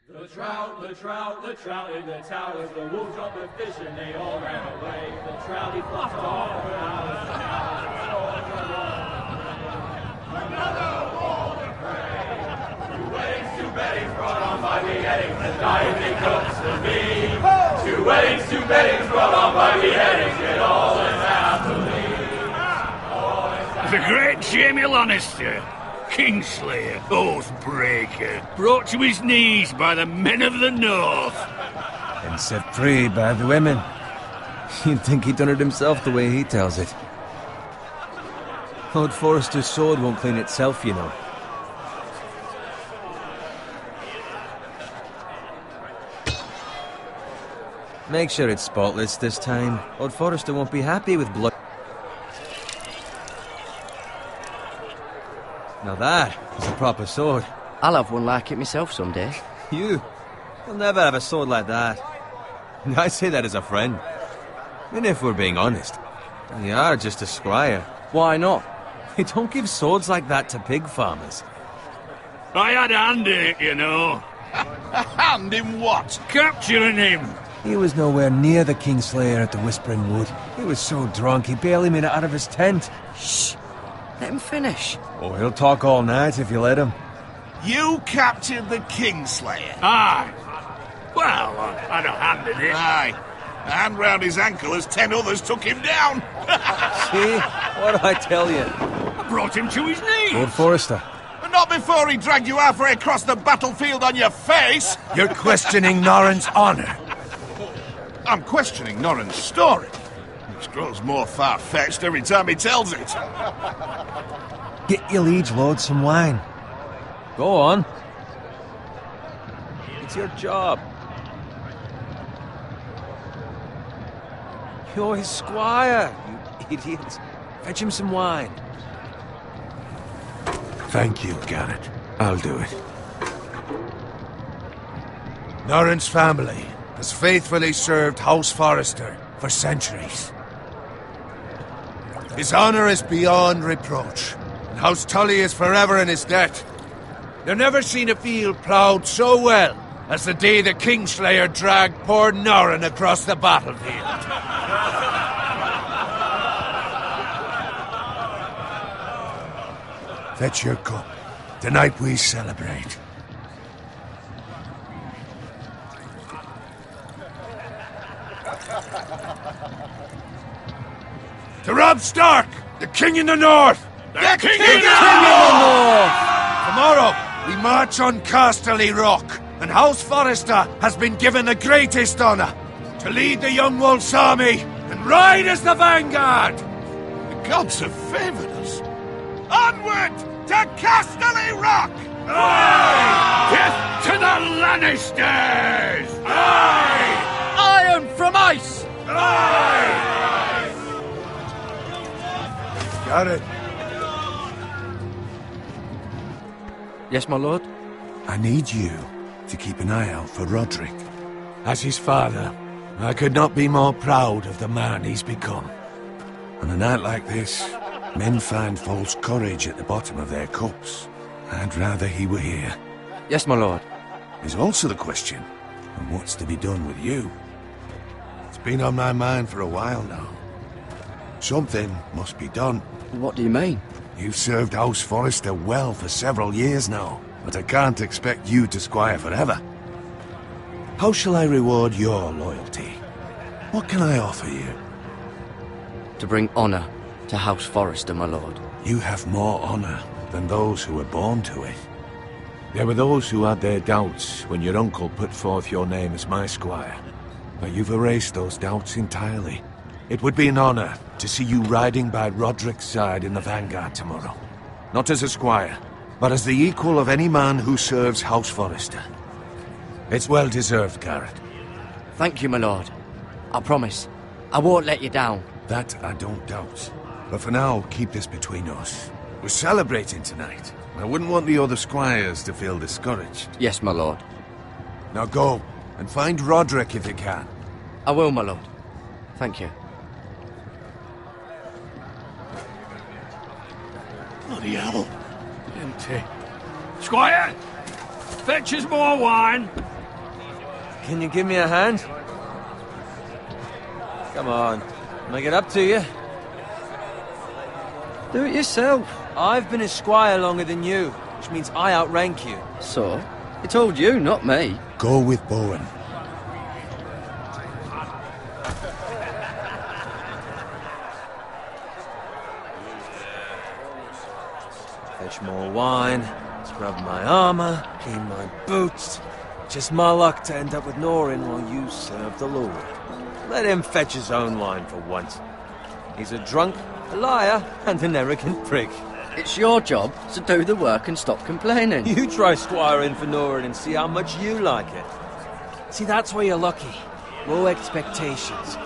The trout in the towers, the wolves jumped the fish and they all ran away. The trout he flopped off and another wall to pray. Two weddings brought on by beheadings, and diving cooks to me. Two weddings brought on by beheadings, yet all is happily. The great Jamie Lannister, Kingslayer, Oathbreaker, brought to his knees by the men of the North. And set free by the women. You'd think he'd done it himself the way he tells it. Lord Forrester's sword won't clean itself, you know. Make sure it's spotless this time. Lord Forrester won't be happy with blood. Now that is a proper sword. I'll have one like it myself someday. You'll never have a sword like that. I say that as a friend. And if we're being honest, you are just a squire. Why not? They don't give swords like that to pig farmers. I had a hand in it, you know. A hand in what? Capturing him. He was nowhere near the Kingslayer at the Whispering Wood. He was so drunk he barely made it out of his tent. Shh! Let him finish. Oh, he'll talk all night if you let him. You captured the Kingslayer? Aye. Well, I had a hand in it. Aye. A hand round his ankle as 10 others took him down. See? What do I tell you? I brought him to his knees. Lord Forrester. But not before he dragged you halfway across the battlefield on your face. You're questioning Norrin's honor. I'm questioning Norrin's story, which grows more far-fetched every time he tells it. Get your liege lord some wine. Go on. It's your job. You're his squire, you idiot. Fetch him some wine. Thank you, Garrett. I'll do it. Norrin's family has faithfully served House Forrester for centuries. His honor is beyond reproach, and House Tully is forever in his debt. They've never seen a field ploughed so well as the day the Kingslayer dragged poor Norrin across the battlefield. Fetch your cup. Tonight we celebrate. To Robb Stark, the King in the North! The King in in the the North! Tomorrow, we march on Casterly Rock, and House Forrester has been given the greatest honor to lead the Young Wolf's army and ride as the vanguard! The gods have favored us. Onward to Casterly Rock! Aye! Death to the Lannisters! Aye! Iron from ice! Aye! Garrett, Yes, my lord? I need you to keep an eye out for Roderick. As his father, I could not be more proud of the man he's become. On a night like this, men find false courage at the bottom of their cups. I'd rather he were here. Yes, my lord. There's also the question of what's to be done with you. It's been on my mind for a while now. Something must be done. What do you mean? You've served House Forrester well for several years now, but I can't expect you to squire forever. How shall I reward your loyalty? What can I offer you? To bring honor to House Forrester, my lord. You have more honor than those who were born to it. There were those who had their doubts when your uncle put forth your name as my squire, but you've erased those doubts entirely. It would be an honor to see you riding by Roderick's side in the vanguard tomorrow. Not as a squire, but as the equal of any man who serves House Forrester. It's well deserved, Garrett. Thank you, my lord. I promise. I won't let you down. That I don't doubt. But for now, keep this between us. We're celebrating tonight. I wouldn't want the other squires to feel discouraged. Yes, my lord. Now go, and find Roderick if you can. I will, my lord. Thank you. Bloody hell. Empty. Squire, fetch us more wine. Can you give me a hand? Come on. Make it up to you. Do it yourself. I've been a squire longer than you, which means I outrank you. So? He told you, not me. Go with Bowen. Fetch more wine, scrub my armor, clean my boots. Just my luck to end up with Norin while you serve the Lord. Let him fetch his own wine for once. He's a drunk, a liar, and an arrogant prick. It's your job to do the work and stop complaining. You try squiring for Norin and see how much you like it. See, that's where you're lucky. Low expectations.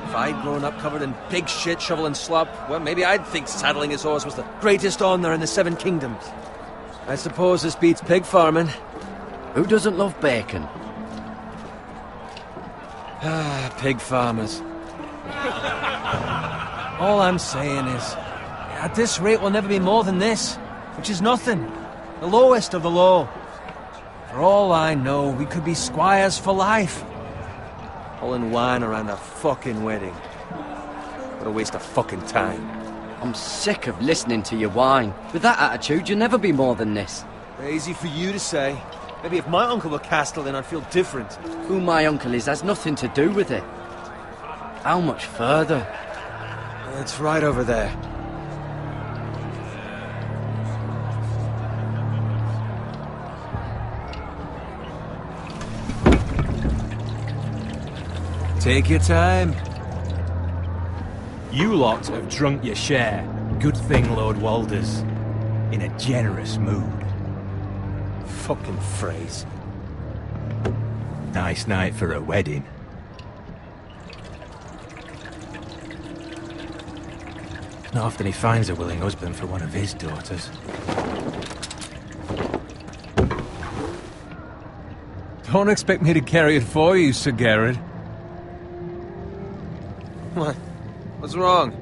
If I'd grown up covered in pig shit, shovel and slop, well, maybe I'd think saddling his horse was the greatest honour in the Seven Kingdoms. I suppose this beats pig farming. Who doesn't love bacon? Ah, pig farmers. All I'm saying is, at this rate we'll never be more than this, which is nothing. The lowest of the low. For all I know, we could be squires for life. Pulling wine around a fucking wedding. What a waste of fucking time. I'm sick of listening to your whine. With that attitude, you'll never be more than this. Easy for you to say. Maybe if my uncle were Castellan, I'd feel different. Who my uncle is has nothing to do with it. How much further? It's right over there. Take your time. You lot have drunk your share. Good thing Lord Walder's in a generous mood. Fucking phrase. Nice night for a wedding. Not often he finds a willing husband for one of his daughters. Don't expect me to carry it for you, Sir Garrett. What? What's wrong?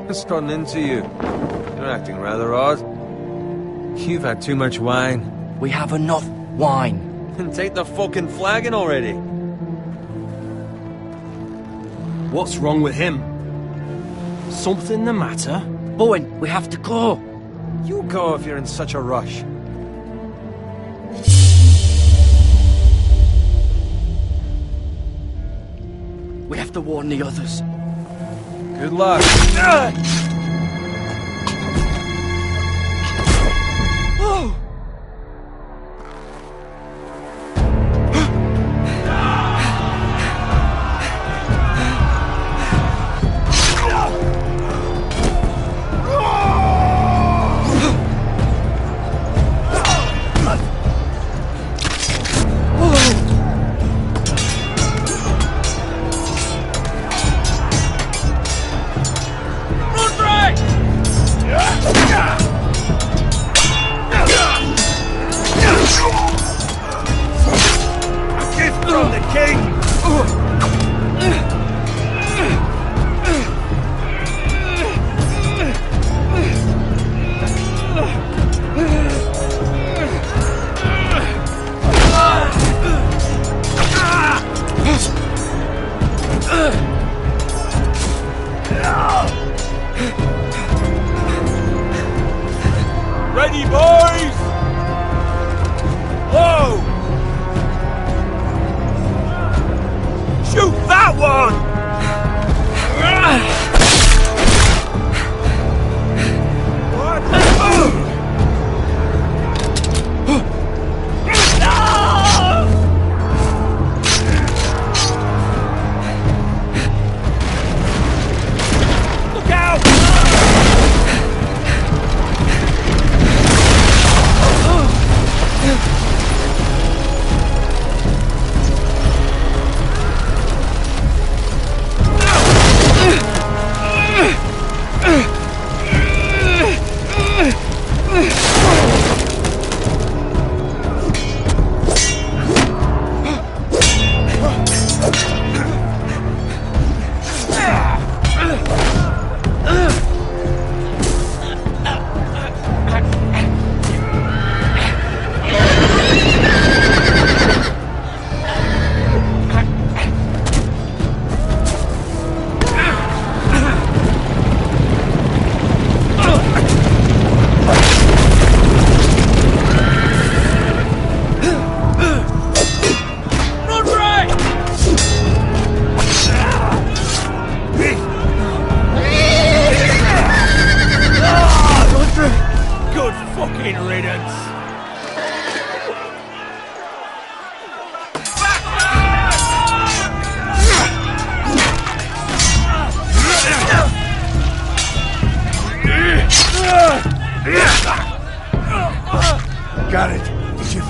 What's gotten into you? You're acting rather odd. You've had too much wine. We have enough wine. Then take the fucking flagon already. What's wrong with him? Something the matter? Bowen, we have to go. You go if you're in such a rush. We have to warn the others. Good luck. Oh! Ready, boys! Whoa! Shoot that one! Look out!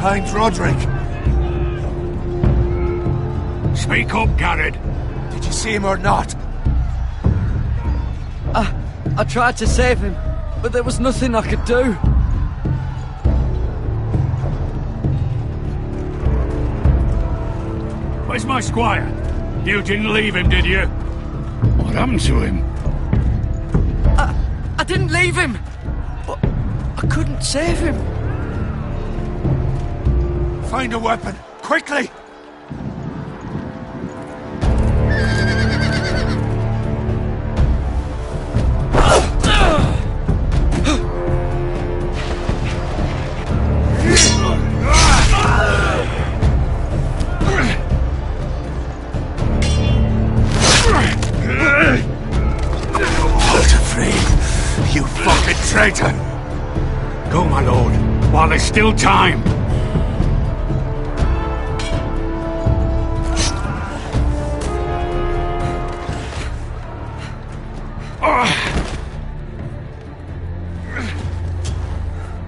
behind Roderick. Speak up, Garrett. Did you see him or not? I tried to save him, but there was nothing I could do. Where's my squire? You didn't leave him, did you? What happened to him? I didn't leave him, but I couldn't save him. Find a weapon, quickly! You fucking traitor! Go, my lord, while there's still time.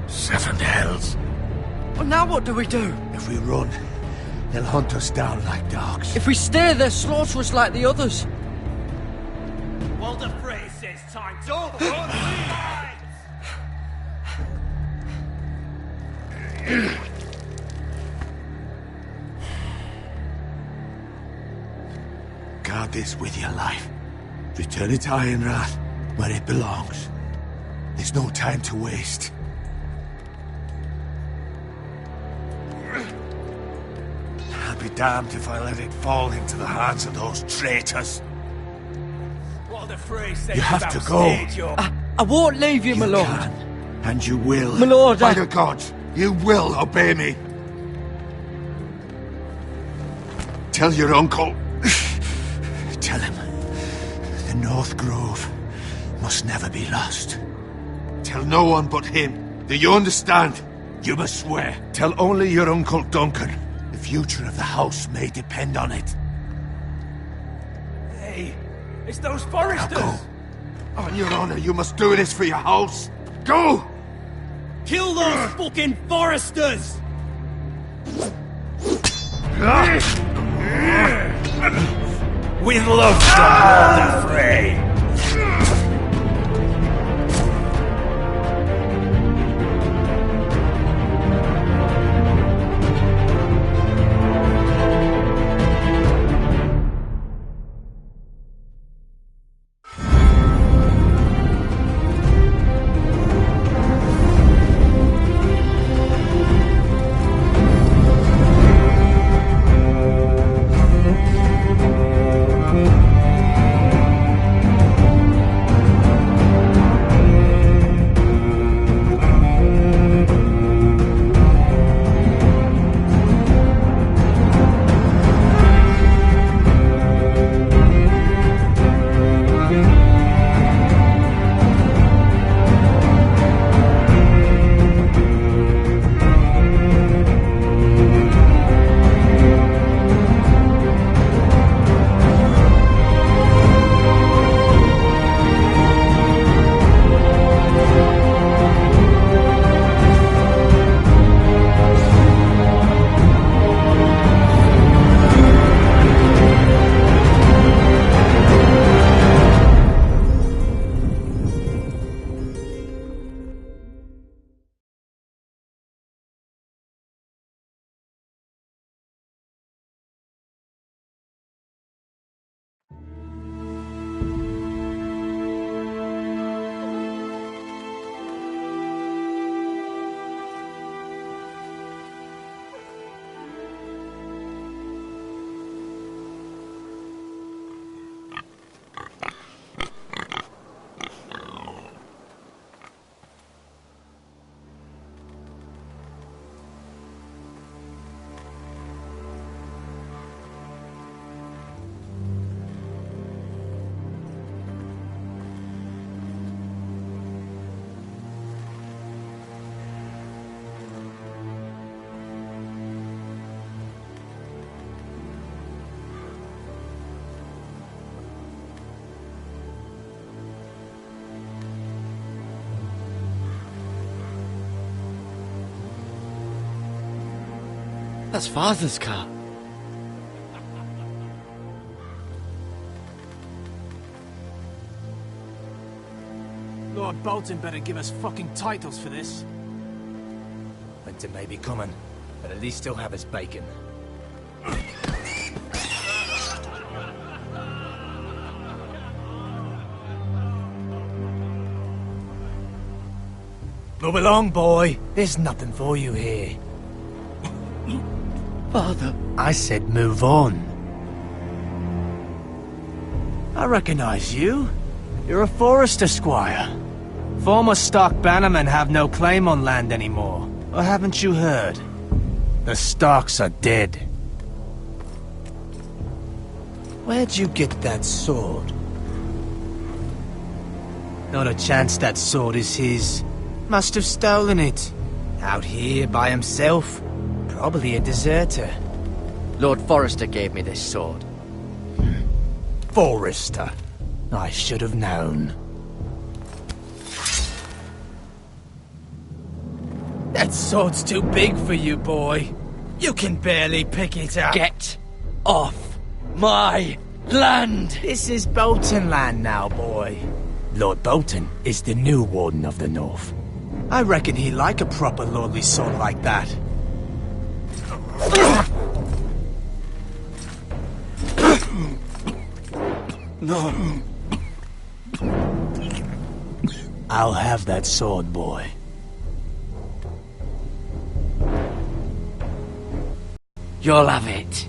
Seven hells. Well, now what do we do? If we run, they'll hunt us down like dogs. If we stay, they'll slaughter us like the others. Walder Frey says time's over. Guard this with your life. Return it to Ironrath, where it belongs. There's no time to waste. I'll be damned if I let it fall into the hands of those traitors. Walder Frey says You have to go. I won't leave you, my lord. Can, and you will. My lord, By the gods, you will obey me. Tell your uncle. Tell him the North Grove must never be lost. Tell no one but him. Do you understand? You must swear. Tell only your Uncle Duncan. The future of the house may depend on it. Hey, it's those foresters! Now go. On your honor, you must do this for your house. Go! Kill those fucking foresters! With love from Walder Frey! That's Father's car. Lord Bolton better give us fucking titles for this. Winter may be coming, but at least he'll have his bacon. Move along, boy. There's nothing for you here. Father. I said move on. I recognize you. You're a Forrester squire. Former Stark bannermen have no claim on land anymore. Or haven't you heard? The Starks are dead. Where'd you get that sword? Not a chance that sword is his. Must have stolen it. Out here by himself. Probably a deserter. Lord Forrester gave me this sword. Forrester. I should have known. That sword's too big for you, boy. You can barely pick it up. Get off my land! This is Bolton land now, boy. Lord Bolton is the new Warden of the North. I reckon he'd like a proper lordly sword like that. No. I'll have that sword, boy. You'll have it.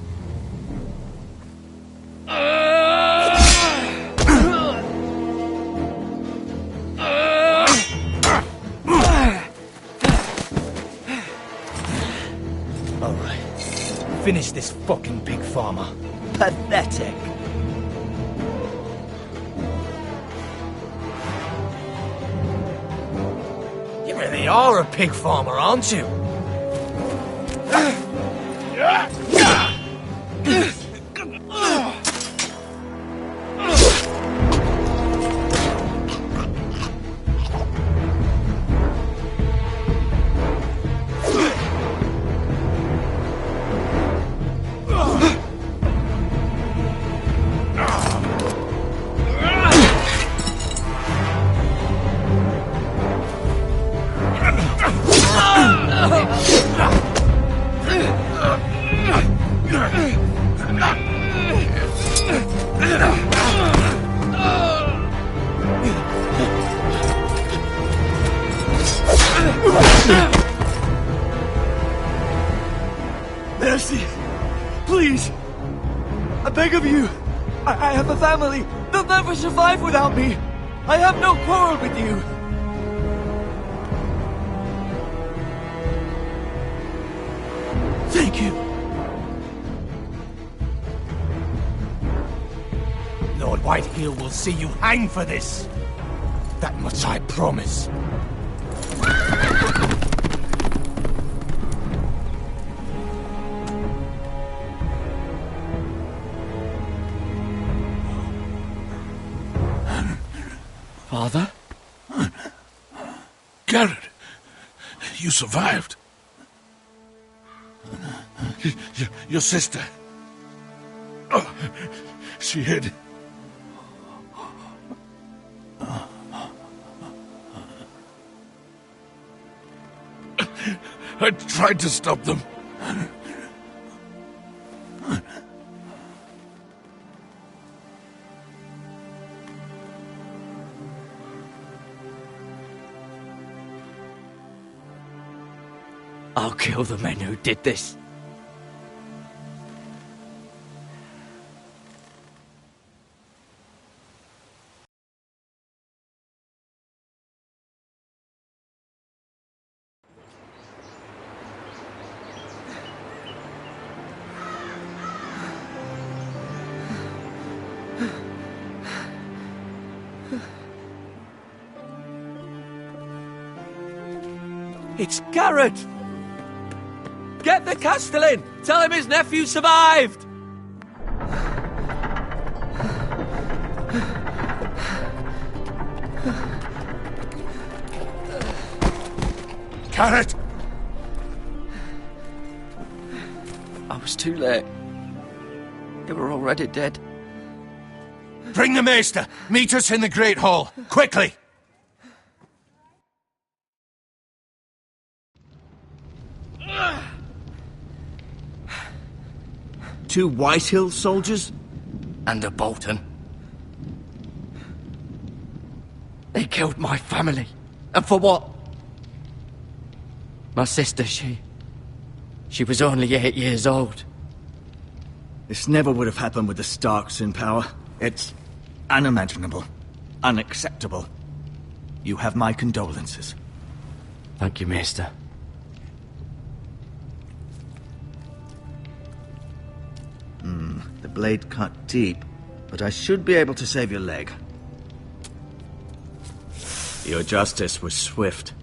Alright. Finish this fucking pig farmer. Pathetic. You really are a pig farmer, aren't you? Mercy! Please! I beg of you! I have a family! They'll never survive without me! I have no quarrel with you! Thank you! Lord Whitehill will see you hang for this. That much I promise. Father? Garrett, you survived. Your sister. Oh, she hid. I tried to stop them. I'll kill the men who did this. It's Garrett! Get the Castellan! Tell him his nephew survived! Garrett! too late. They were already dead. Bring the Maester! Meet us in the Great Hall! Quickly! Two Whitehill soldiers? And a Bolton. They killed my family. And for what? My sister, she was only 8 years old. This never would have happened with the Starks in power. It's unimaginable. Unacceptable. You have my condolences. Thank you, Maester. The blade cut deep, but I should be able to save your leg. Your justice was swift.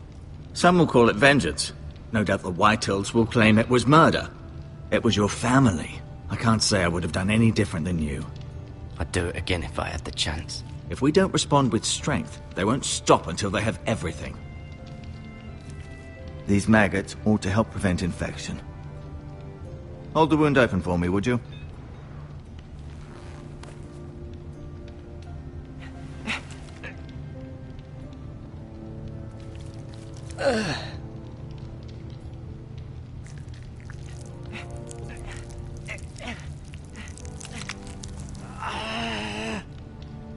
Some will call it vengeance. No doubt the Whitehills will claim it was murder. It was your family. I can't say I would have done any different than you. I'd do it again if I had the chance. If we don't respond with strength, they won't stop until they have everything. These maggots ought to help prevent infection. Hold the wound open for me, would you?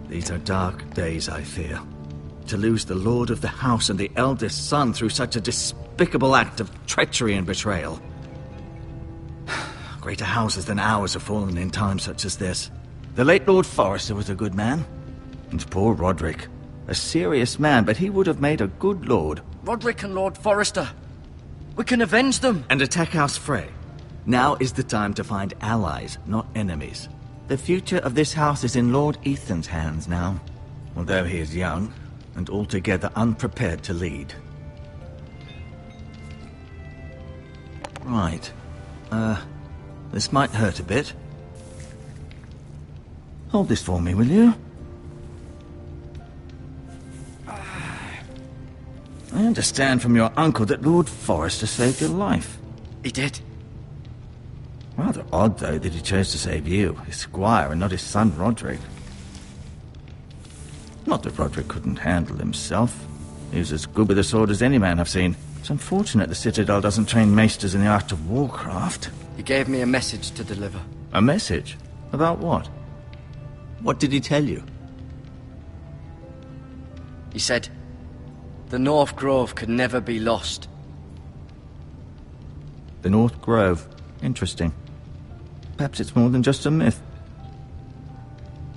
These are dark days, I fear. To lose the lord of the house and the eldest son through such a despicable act of treachery and betrayal. Greater houses than ours have fallen in times such as this. The late Lord Forrester was a good man. And poor Roderick. A serious man, but he would have made a good lord. Roderick and Lord Forrester. We can avenge them. And attack House Frey. Now is the time to find allies, not enemies. The future of this house is in Lord Ethan's hands now. Although he is young, and altogether unprepared to lead. Right. This might hurt a bit. Hold this for me, will you? I understand from your uncle that Lord Forrester saved your life. He did. Rather odd, though, that he chose to save you, his squire, and not his son Roderick. Not that Roderick couldn't handle himself. He was as good with a sword as any man I've seen. It's unfortunate the Citadel doesn't train maesters in the art of warcraft. He gave me a message to deliver. A message? About what? What did he tell you? He said, the North Grove could never be lost. The North Grove. Interesting. Perhaps it's more than just a myth.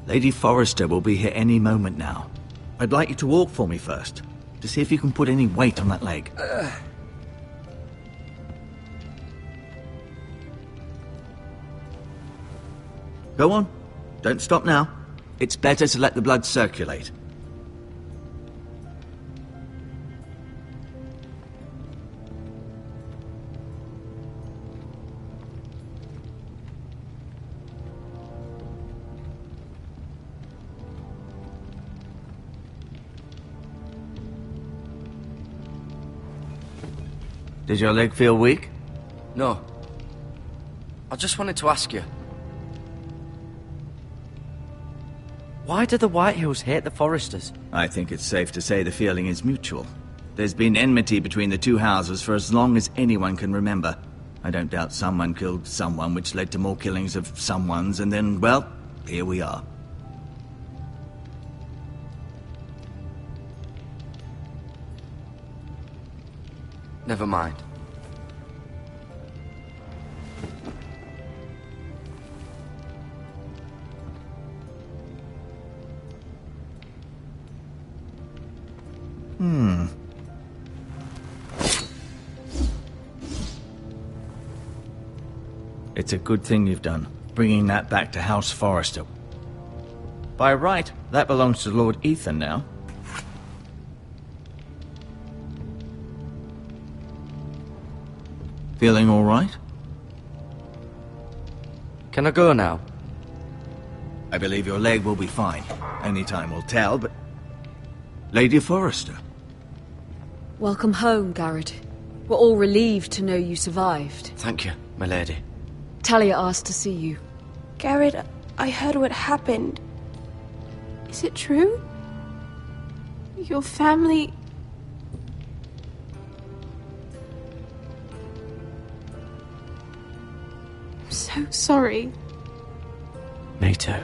Lady Forrester will be here any moment now. I'd like you to walk for me first, to see if you can put any weight on that leg. Go on. Don't stop now. It's better to let the blood circulate. Does your leg feel weak? No. I just wanted to ask you. Why do the Whitehills hate the Forresters? I think it's safe to say the feeling is mutual. There's been enmity between the two houses for as long as anyone can remember. I don't doubt someone killed someone, which led to more killings of someones, and then, well, here we are. Never mind. It's a good thing you've done, bringing that back to House Forrester. By right, that belongs to Lord Ethan now. Feeling all right? Can I go now? I believe your leg will be fine. Only time will tell, but... Lady Forrester. Welcome home, Garrett. We're all relieved to know you survived. Thank you, my lady. Talia asked to see you. Garrett, I heard what happened. Is it true? Your family... I'm so sorry. Me too.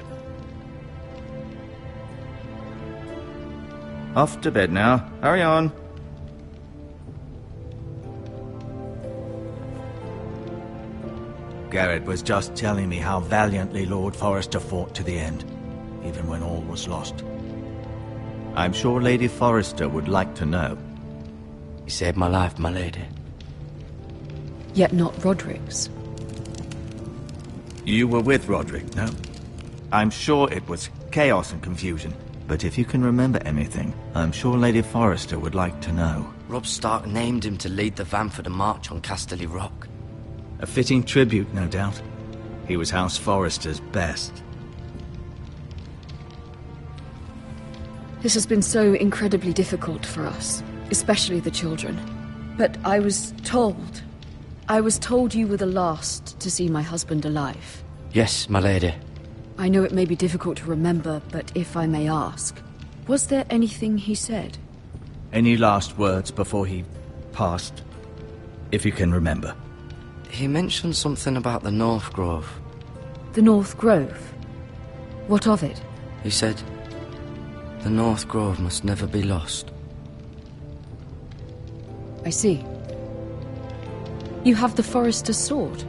Off to bed now. Hurry on. Garrett was just telling me how valiantly Lord Forrester fought to the end, even when all was lost. I'm sure Lady Forrester would like to know. You saved my life, my lady. Yet not Roderick's. You were with Roderick, no? I'm sure it was chaos and confusion. But if you can remember anything, I'm sure Lady Forrester would like to know. Robb Stark named him to lead the van for the march on Casterly Rock. A fitting tribute, no doubt. He was House Forrester's best. This has been so incredibly difficult for us, especially the children. But I was told you were the last to see my husband alive. Yes, my lady. I know it may be difficult to remember, but if I may ask, was there anything he said? Any last words before he passed? If you can remember. He mentioned something about the North Grove. The North Grove? What of it? He said, the North Grove must never be lost. I see. You have the Forrester's sword.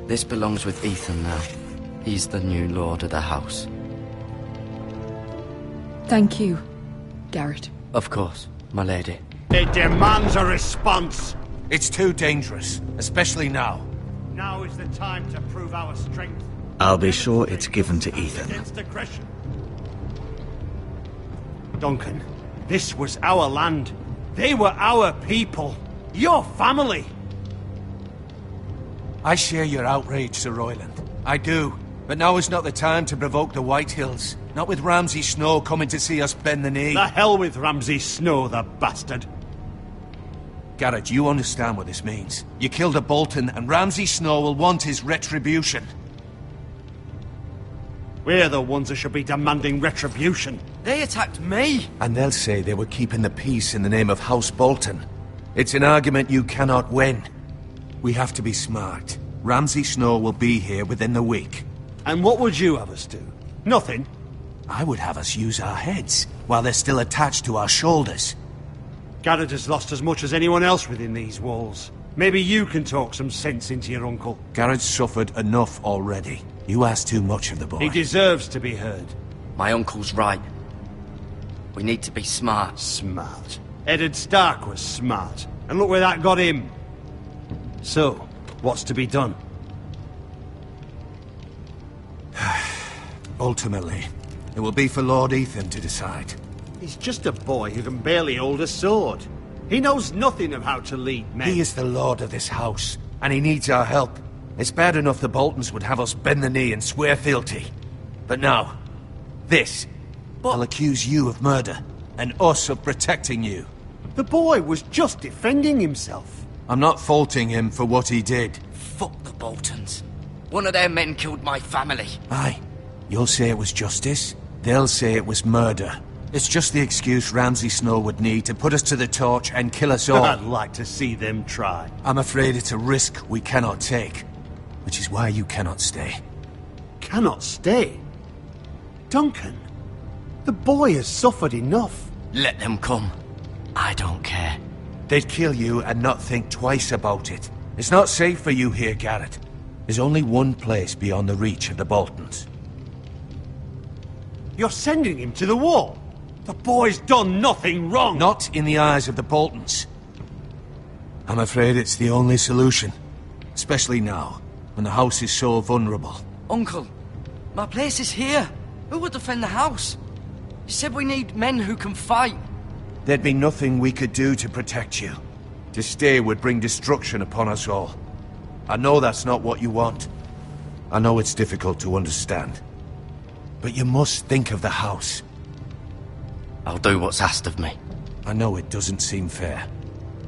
This belongs with Ethan now. He's the new lord of the house. Thank you, Garrett. Of course, my lady. It demands a response. It's too dangerous, especially now. Now is the time to prove our strength. I'll be sure it's given to Ethan. Against aggression. Duncan, this was our land. They were our people. Your family. I share your outrage, Sir Royland. I do. But now is not the time to provoke the Whitehills. Not with Ramsay Snow coming to see us bend the knee. The hell with Ramsay Snow, the bastard. Garrett, you understand what this means. You killed a Bolton, and Ramsay Snow will want his retribution. We're the ones that should be demanding retribution. They attacked me! And they'll say they were keeping the peace in the name of House Bolton. It's an argument you cannot win. We have to be smart. Ramsay Snow will be here within the week. And what would you have us do? Nothing? I would have us use our heads, while they're still attached to our shoulders. Garrett has lost as much as anyone else within these walls. Maybe you can talk some sense into your uncle. Garrett's suffered enough already. You ask too much of the boy. He deserves to be heard. My uncle's right. We need to be smart. Smart. Eddard Stark was smart. And look where that got him. So, what's to be done? Ultimately, it will be for Lord Ethan to decide. He's just a boy who can barely hold a sword. He knows nothing of how to lead men. He is the lord of this house, and he needs our help. It's bad enough the Boltons would have us bend the knee and swear fealty. But now, this. I'll accuse you of murder, and us of protecting you. The boy was just defending himself. I'm not faulting him for what he did. Fuck the Boltons. One of their men killed my family. Aye. You'll say it was justice. They'll say it was murder. It's just the excuse Ramsay Snow would need to put us to the torch and kill us all. I'd like to see them try. I'm afraid it's a risk we cannot take. Which is why you cannot stay. Cannot stay? Duncan, the boy has suffered enough. Let them come. I don't care. They'd kill you and not think twice about it. It's not safe for you here, Garrett. There's only one place beyond the reach of the Boltons. You're sending him to the wall? The boy's done nothing wrong! Not in the eyes of the Boltons. I'm afraid it's the only solution. Especially now, when the house is so vulnerable. Uncle, my place is here. Who will defend the house? You said we need men who can fight. There'd be nothing we could do to protect you. To stay would bring destruction upon us all. I know that's not what you want. I know it's difficult to understand. But you must think of the house. I'll do what's asked of me. I know it doesn't seem fair,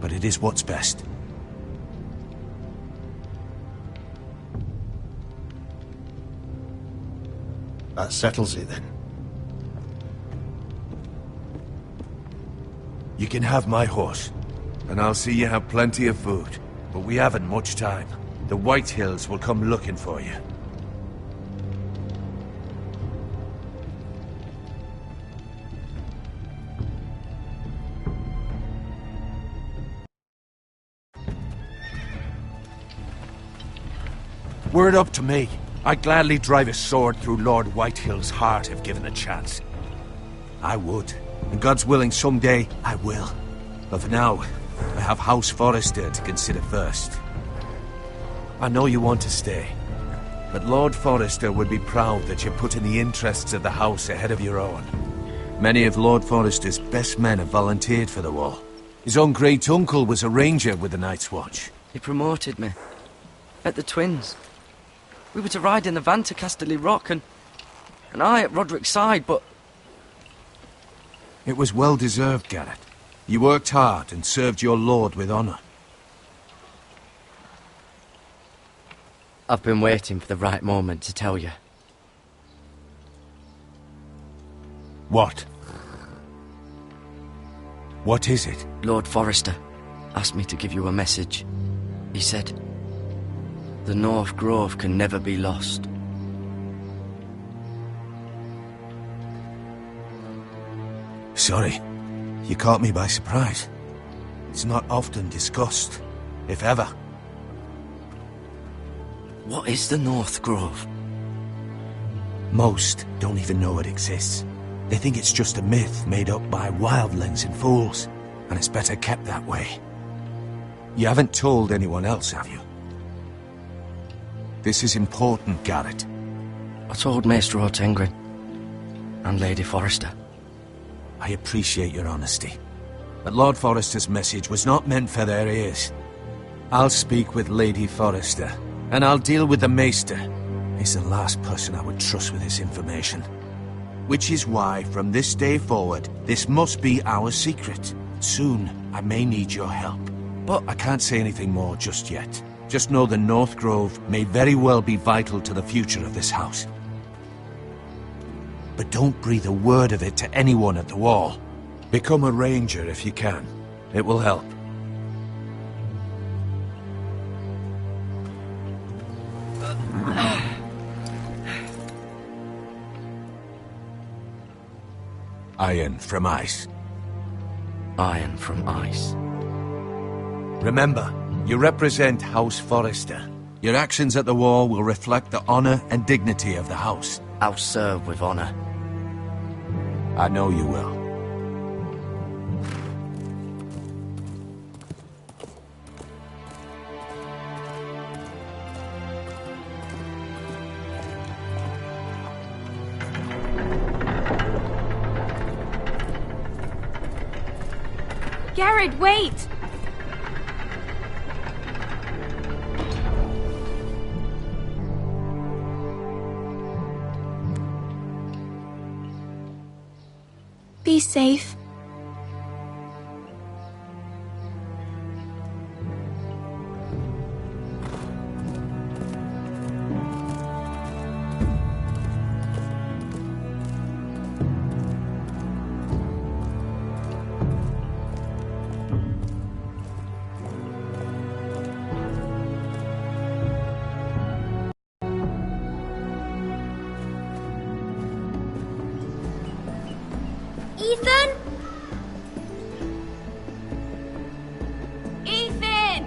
but it is what's best. That settles it then. You can have my horse, and I'll see you have plenty of food. But we haven't much time. The White Hills will come looking for you. Were it up to me, I'd gladly drive a sword through Lord Whitehill's heart if given the chance. I would. And God's willing, someday I will. But for now, I have House Forrester to consider first. I know you want to stay, but Lord Forrester would be proud that you're putting the interests of the house ahead of your own. Many of Lord Forrester's best men have volunteered for the war. His own great-uncle was a ranger with the Night's Watch. He promoted me. At the Twins. We were to ride in the van to Casterly Rock, and I at Roderick's side, but... It was well-deserved, Garrett. You worked hard and served your lord with honor. I've been waiting for the right moment to tell you. What? What is it? Lord Forrester asked me to give you a message. He said, the North Grove can never be lost. Sorry, you caught me by surprise. It's not often discussed, if ever. What is the North Grove? Most don't even know it exists. They think it's just a myth made up by wildlings and fools, and it's better kept that way. You haven't told anyone else, have you? This is important, Garrett. I told Maester Otengrin and Lady Forrester. I appreciate your honesty, but Lord Forrester's message was not meant for their ears. I'll speak with Lady Forrester, and I'll deal with the Maester. He's the last person I would trust with this information. Which is why, from this day forward, this must be our secret. Soon, I may need your help. But I can't say anything more just yet. Just know the North Grove may very well be vital to the future of this house. But don't breathe a word of it to anyone at the Wall. Become a ranger if you can. It will help. Iron from ice. Iron from ice. Remember, you represent House Forrester. Your actions at the war will reflect the honor and dignity of the house. I'll serve with honor. I know you will. Garrett, wait! Be safe. Ethan? Ethan!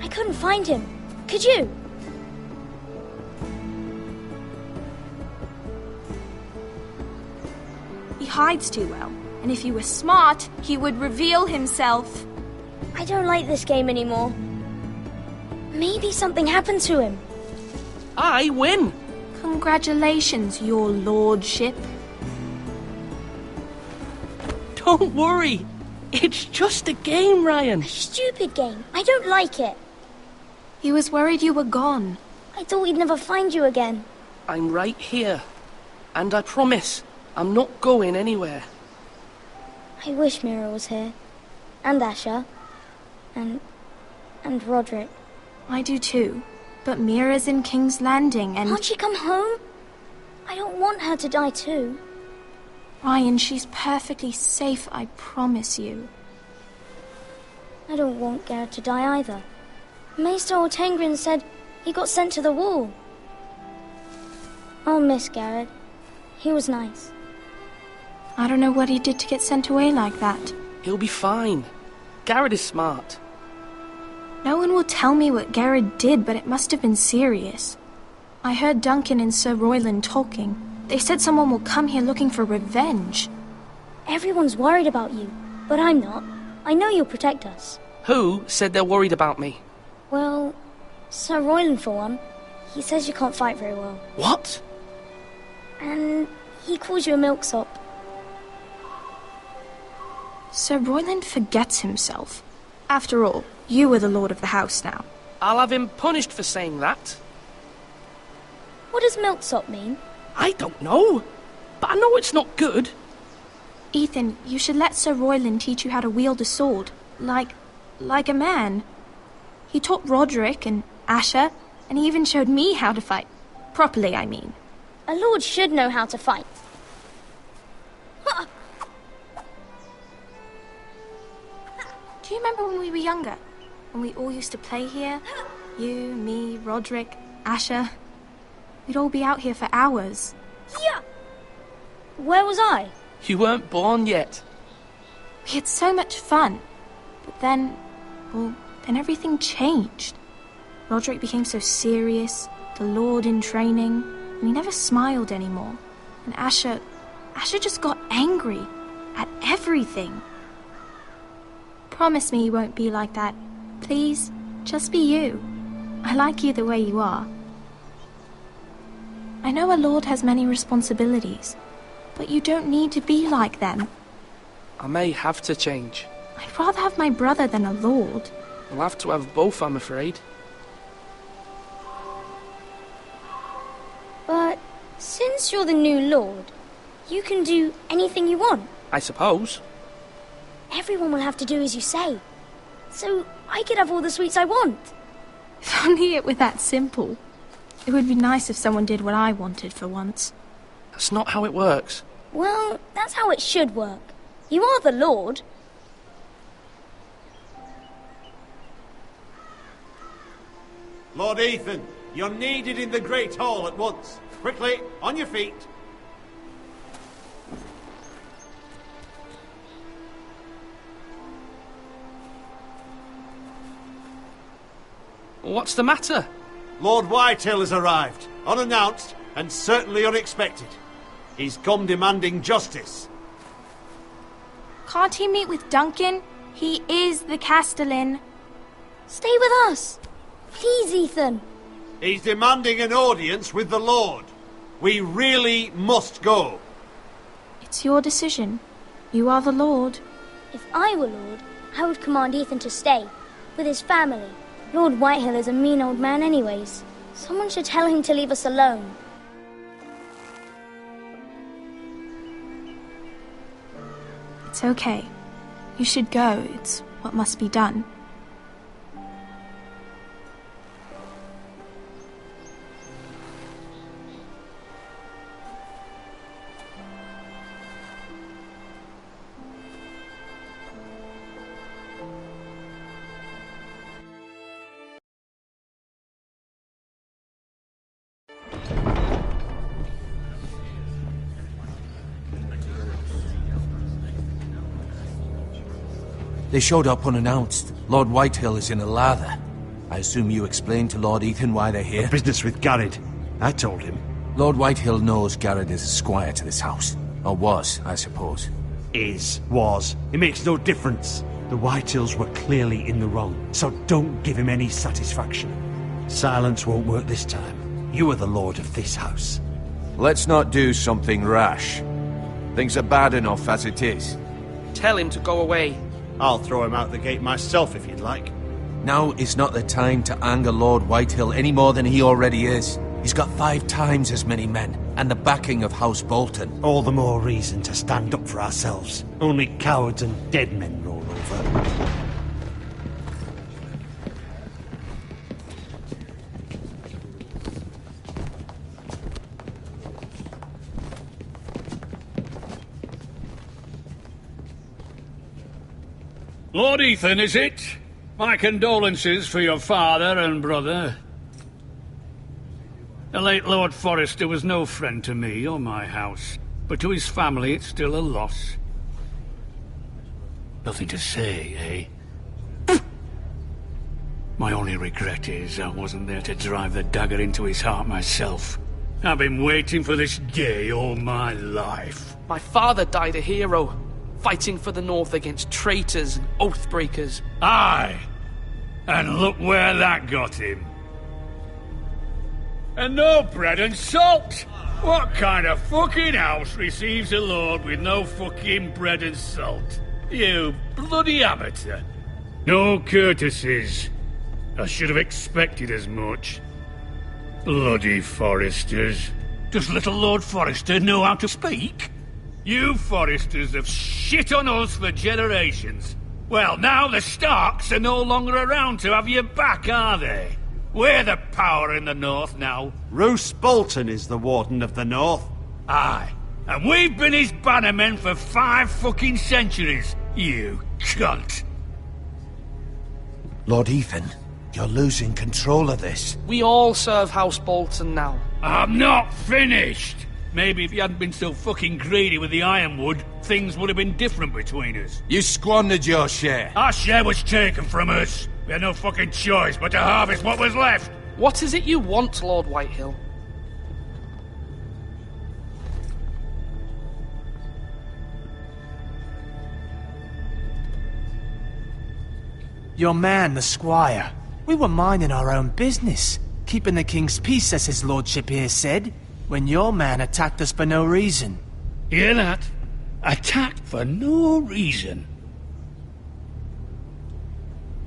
I couldn't find him. Could you? He hides too well, and if he were smart, he would reveal himself. I don't like this game anymore. Maybe something happened to him. I win! Congratulations, your lordship. Don't worry. It's just a game, Ryan. A stupid game. I don't like it. He was worried you were gone. I thought we'd never find you again. I'm right here. And I promise, I'm not going anywhere. I wish Mira was here. and Asher, and Roderick. I do too. But Mira's in King's Landing and... Can't she come home? I don't want her to die too. Ryan, she's perfectly safe, I promise you. I don't want Garrett to die either. Maester Ortengrin said he got sent to the wall. I'll miss Garrett. He was nice. I don't know what he did to get sent away like that. He'll be fine. Garrett is smart. No one will tell me what Garrett did, but it must have been serious. I heard Duncan and Sir Royland talking. They said someone will come here looking for revenge. Everyone's worried about you, but I'm not. I know you'll protect us. Who said they're worried about me? Well, Sir Royland for one. He says you can't fight very well. What? And he calls you a milksop. Sir Royland forgets himself. After all, you are the lord of the house now. I'll have him punished for saying that. What does milksop mean? I don't know, but I know it's not good. Ethan, you should let Sir Royland teach you how to wield a sword. Like a man. He taught Roderick and Asher, and he even showed me how to fight. Properly, I mean. A lord should know how to fight. Do you remember when we were younger? When we all used to play here? You, me, Roderick, Asher. We'd all be out here for hours. Yeah. Where was I? You weren't born yet. We had so much fun. But then everything changed. Roderick became so serious, the Lord in training, and he never smiled anymore. And Asher just got angry at everything. Promise me you won't be like that. Please, just be you. I like you the way you are. I know a lord has many responsibilities, but you don't need to be like them. I may have to change. I'd rather have my brother than a lord. I'll have to have both, I'm afraid. But since you're the new lord, you can do anything you want. I suppose. Everyone will have to do as you say. So I could have all the sweets I want. If only it were that simple. It would be nice if someone did what I wanted for once. That's not how it works. Well, that's how it should work. You are the lord. Lord Ethan, you're needed in the Great Hall at once. Quickly, on your feet. What's the matter? Lord Whitehill has arrived, unannounced and certainly unexpected. He's come demanding justice. Can't he meet with Duncan? He is the Castellan. Stay with us. Please, Ethan. He's demanding an audience with the Lord. We really must go. It's your decision. You are the Lord. If I were Lord, I would command Ethan to stay, with his family. Lord Whitehill is a mean old man anyways. Someone should tell him to leave us alone. It's okay. You should go. It's what must be done. They showed up unannounced. Lord Whitehill is in a lather. I assume you explained to Lord Ethan why they're here? Business with Garrett. I told him. Lord Whitehill knows Garrett is a squire to this house. Or was, I suppose. Was. It makes no difference. The Whitehills were clearly in the wrong, so don't give him any satisfaction. Silence won't work this time. You are the lord of this house. Let's not do something rash. Things are bad enough as it is. Tell him to go away. I'll throw him out the gate myself if you'd like. Now is not the time to anger Lord Whitehill any more than he already is. He's got 5 times as many men, and the backing of House Bolton. All the more reason to stand up for ourselves. Only cowards and dead men roll over. Lord Ethan, is it? My condolences for your father and brother. The late Lord Forrester was no friend to me or my house, but to his family it's still a loss. Nothing to say, eh? My only regret is I wasn't there to drive the dagger into his heart myself. I've been waiting for this day all my life. My father died a hero, fighting for the North against traitors and oath-breakers. Aye, and look where that got him. And no bread and salt! What kind of fucking house receives a lord with no fucking bread and salt? You bloody amateur. No courtesies. I should have expected as much. Bloody Forresters. Does little Lord Forrester know how to speak? You Forresters have shit on us for generations. Well, now the Starks are no longer around to have you back, are they? We're the power in the North now. Roose Bolton is the Warden of the North. Aye. And we've been his bannermen for 5 fucking centuries, you cunt. Lord Ethan, you're losing control of this. We all serve House Bolton now. I'm not finished! Maybe if you hadn't been so fucking greedy with the ironwood, things would have been different between us. You squandered your share. Our share was taken from us. We had no fucking choice but to harvest what was left. What is it you want, Lord Whitehill? Your man, the squire. We were minding our own business, keeping the king's peace, as his lordship here said, when your man attacked us for no reason. Hear that? Attacked for no reason.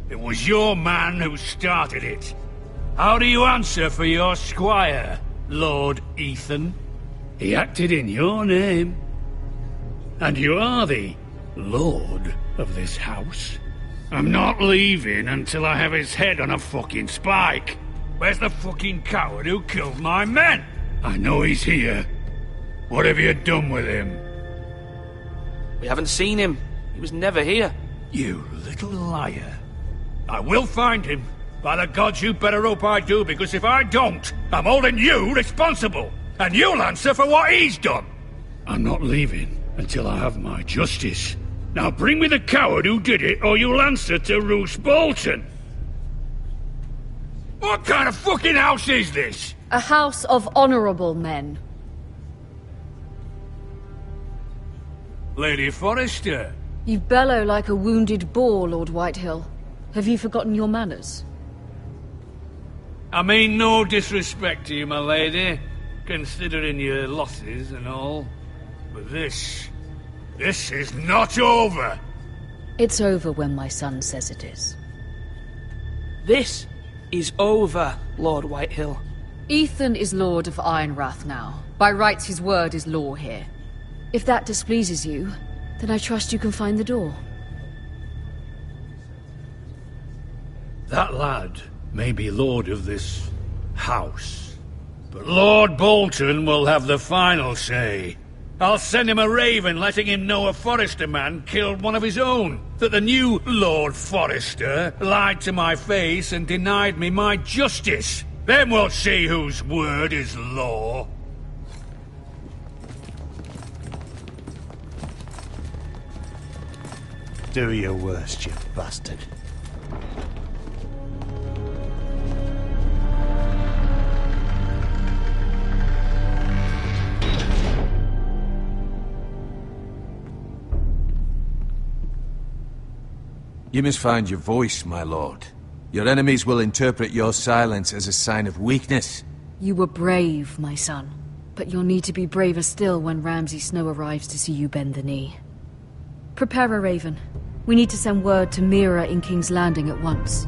It was your man who started it. How do you answer for your squire, Lord Ethan? He acted in your name. And you are the lord of this house. I'm not leaving until I have his head on a fucking spike. Where's the fucking coward who killed my men? I know he's here. What have you done with him? We haven't seen him. He was never here. You little liar. I will find him. By the gods, you better hope I do, because if I don't, I'm holding you responsible. And you'll answer for what he's done. I'm not leaving until I have my justice. Now bring me the coward who did it, or you'll answer to Roose Bolton. What kind of fucking house is this? A house of honorable men. Lady Forrester. You bellow like a wounded boar, Lord Whitehill. Have you forgotten your manners? I mean no disrespect to you, my lady, considering your losses and all. But this is not over. It's over when my son says it is. This is over, Lord Whitehill. Ethan is Lord of Ironrath now. By rights, his word is law here. If that displeases you, then I trust you can find the door. That lad may be lord of this house, but Lord Bolton will have the final say. I'll send him a raven letting him know a Forrester man killed one of his own, that the new Lord Forrester lied to my face and denied me my justice. Then we'll see whose word is law. Do your worst, you bastard. You must find your voice, my lord. Your enemies will interpret your silence as a sign of weakness. You were brave, my son. But you'll need to be braver still when Ramsay Snow arrives to see you bend the knee. Prepare a raven. We need to send word to Mira in King's Landing at once.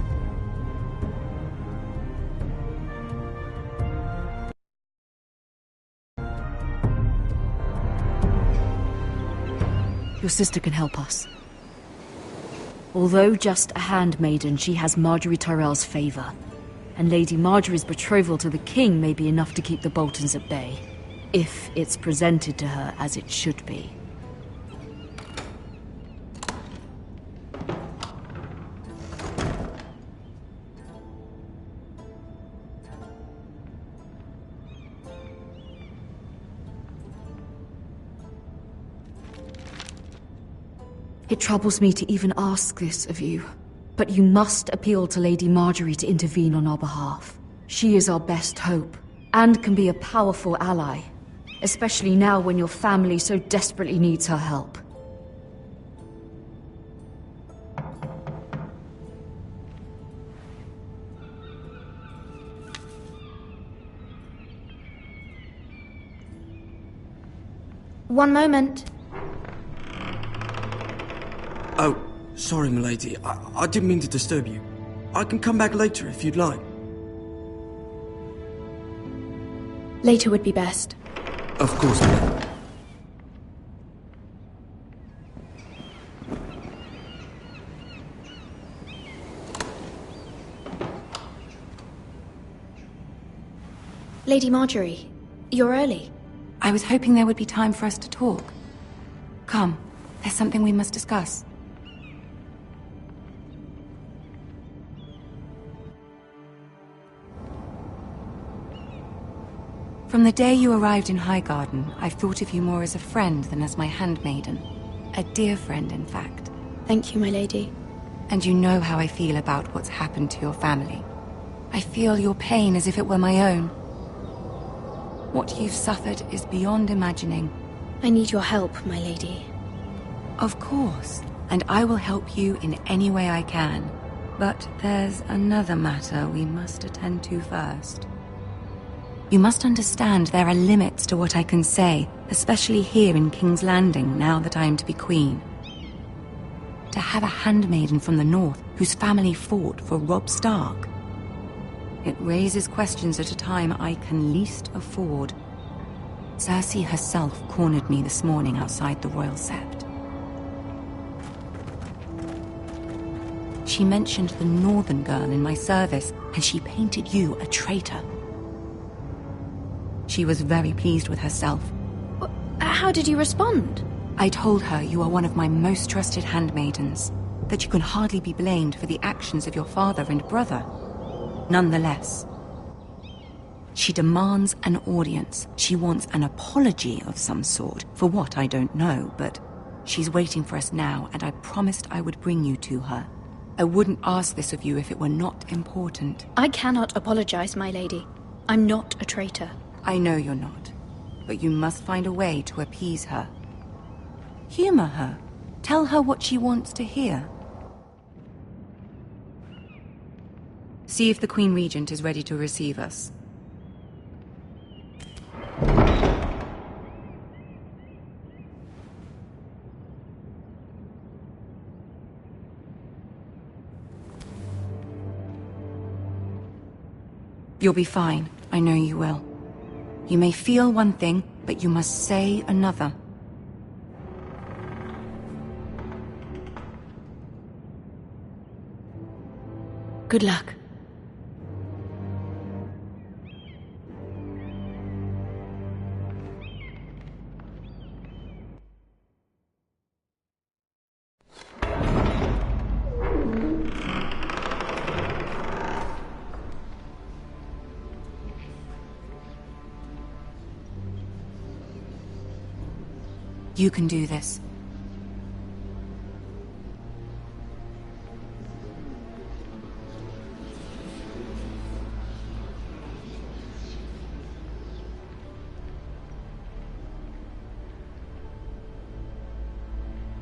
Your sister can help us. Although just a handmaiden, she has Marjorie Tyrell's favor. And Lady Marjorie's betrothal to the king may be enough to keep the Boltons at bay. If it's presented to her as it should be. It troubles me to even ask this of you, but you must appeal to Lady Marjorie to intervene on our behalf. She is our best hope, and can be a powerful ally, especially now when your family so desperately needs her help. One moment. Oh, sorry, milady. I didn't mean to disturb you. I can come back later if you'd like. Later would be best. Of course, milady. Lady Marjorie, you're early. I was hoping there would be time for us to talk. Come, there's something we must discuss. From the day you arrived in Highgarden, I've thought of you more as a friend than as my handmaiden. A dear friend, in fact. Thank you, my lady. And you know how I feel about what's happened to your family. I feel your pain as if it were my own. What you've suffered is beyond imagining. I need your help, my lady. Of course, and I will help you in any way I can. But there's another matter we must attend to first. You must understand there are limits to what I can say, especially here in King's Landing, now that I am to be queen. To have a handmaiden from the north whose family fought for Robb Stark. It raises questions at a time I can least afford. Cersei herself cornered me this morning outside the Royal Sept. She mentioned the northern girl in my service, and she painted you a traitor. She was very pleased with herself. How did you respond? I told her you are one of my most trusted handmaidens, that you can hardly be blamed for the actions of your father and brother. Nonetheless, she demands an audience. She wants an apology of some sort, for what I don't know, but she's waiting for us now, and I promised I would bring you to her. I wouldn't ask this of you if it were not important. I cannot apologize, my lady. I'm not a traitor. I know you're not, but you must find a way to appease her. Humor her. Tell her what she wants to hear. See if the Queen Regent is ready to receive us. You'll be fine. I know you will. You may feel one thing, but you must say another. Good luck. You can do this.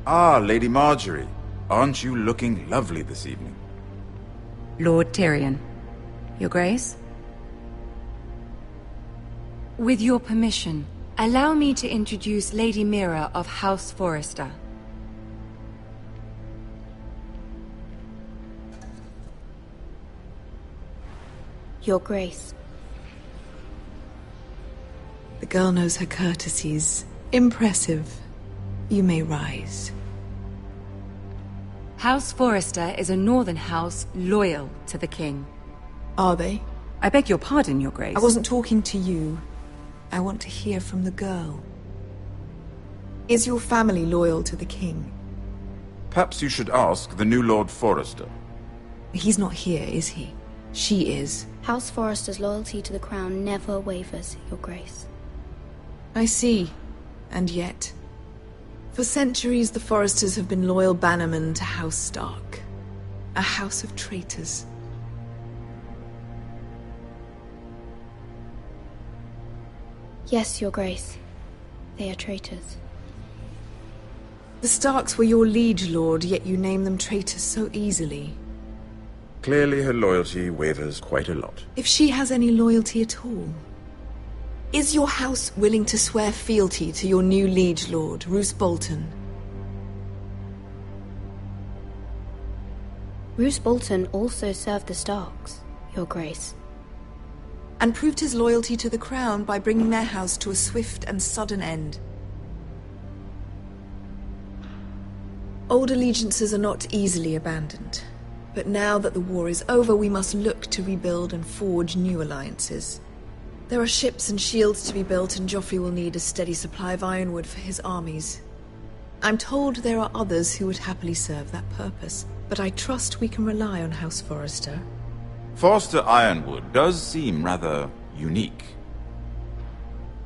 Ah, Lady Marjorie. Aren't you looking lovely this evening? Lord Tyrion. Your Grace? With your permission, allow me to introduce Lady Mira of House Forrester. Your Grace. The girl knows her courtesies. Impressive. You may rise. House Forrester is a northern house loyal to the king. Are they? I beg your pardon, Your Grace. I wasn't talking to you. I want to hear from the girl. Is your family loyal to the king? Perhaps you should ask the new Lord Forrester. He's not here, is he? She is. House Forrester's loyalty to the crown never wavers, Your Grace. I see. And yet... For centuries, the Forresters have been loyal bannermen to House Stark. A house of traitors. Yes, Your Grace. They are traitors. The Starks were your liege lord, yet you name them traitors so easily. Clearly her loyalty wavers quite a lot. If she has any loyalty at all. Is your house willing to swear fealty to your new liege lord, Roose Bolton? Roose Bolton also served the Starks, Your Grace. And proved his loyalty to the crown by bringing their house to a swift and sudden end. Old allegiances are not easily abandoned. But now that the war is over, we must look to rebuild and forge new alliances. There are ships and shields to be built, and Joffrey will need a steady supply of ironwood for his armies. I'm told there are others who would happily serve that purpose, but I trust we can rely on House Forrester. Forrester Ironwood does seem rather unique.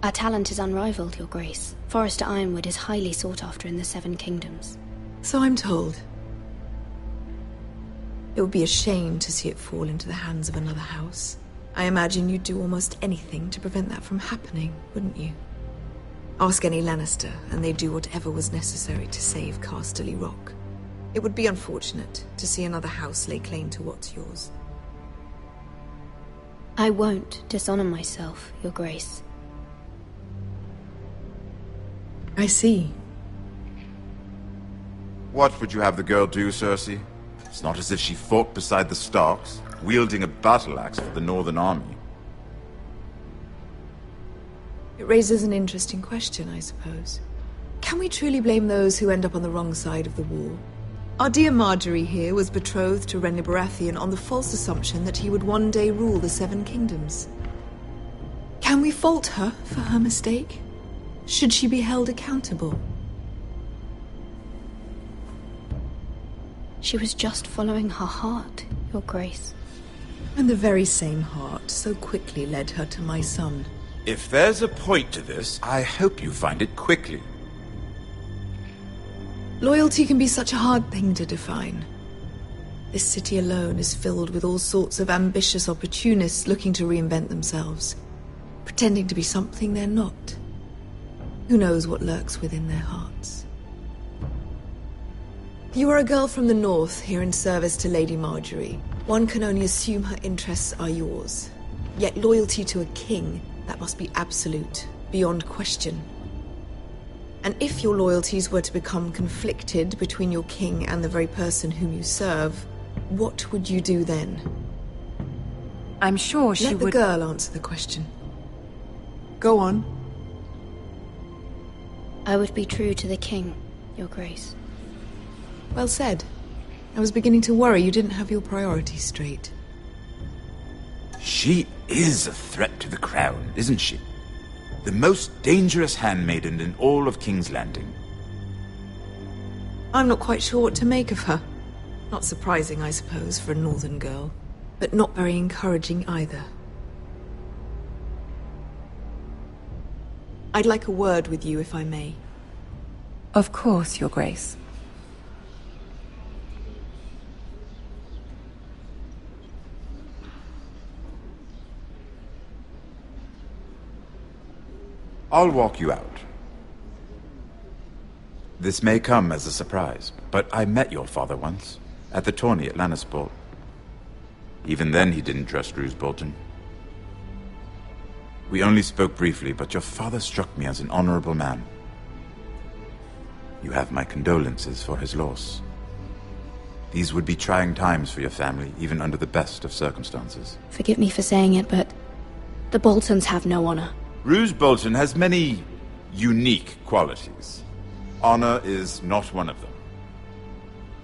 Our talent is unrivaled, Your Grace. Forrester Ironwood is highly sought after in the Seven Kingdoms. So I'm told. It would be a shame to see it fall into the hands of another house. I imagine you'd do almost anything to prevent that from happening, wouldn't you? Ask any Lannister, and they'd do whatever was necessary to save Casterly Rock. It would be unfortunate to see another house lay claim to what's yours. I won't dishonor myself, Your Grace. I see. What would you have the girl do, Cersei? It's not as if she fought beside the Starks, wielding a battle axe for the Northern Army. It raises an interesting question, I suppose. Can we truly blame those who end up on the wrong side of the war? Our dear Marjorie here was betrothed to Renly Baratheon on the false assumption that he would one day rule the Seven Kingdoms. Can we fault her for her mistake? Should she be held accountable? She was just following her heart, Your Grace. And the very same heart so quickly led her to my son. If there's a point to this, I hope you find it quickly. Loyalty can be such a hard thing to define. This city alone is filled with all sorts of ambitious opportunists looking to reinvent themselves, pretending to be something they're not. Who knows what lurks within their hearts? You are a girl from the north, here in service to Lady Marjorie. One can only assume her interests are yours. Yet loyalty to a king, that must be absolute, beyond question. And if your loyalties were to become conflicted between your king and the very person whom you serve, what would you do then? I'm sure she would... Let the girl answer the question. Go on. I would be true to the king, Your Grace. Well said. I was beginning to worry you didn't have your priorities straight. She is a threat to the crown, isn't she? The most dangerous handmaiden in all of King's Landing. I'm not quite sure what to make of her. Not surprising, I suppose, for a northern girl. But not very encouraging either. I'd like a word with you, if I may. Of course, Your Grace. I'll walk you out. This may come as a surprise, but I met your father once, at the tourney at Lannisport. Even then he didn't trust Roose Bolton. We only spoke briefly, but your father struck me as an honorable man. You have my condolences for his loss. These would be trying times for your family, even under the best of circumstances. Forgive me for saying it, but the Boltons have no honor. Roose Bolton has many unique qualities. Honor is not one of them.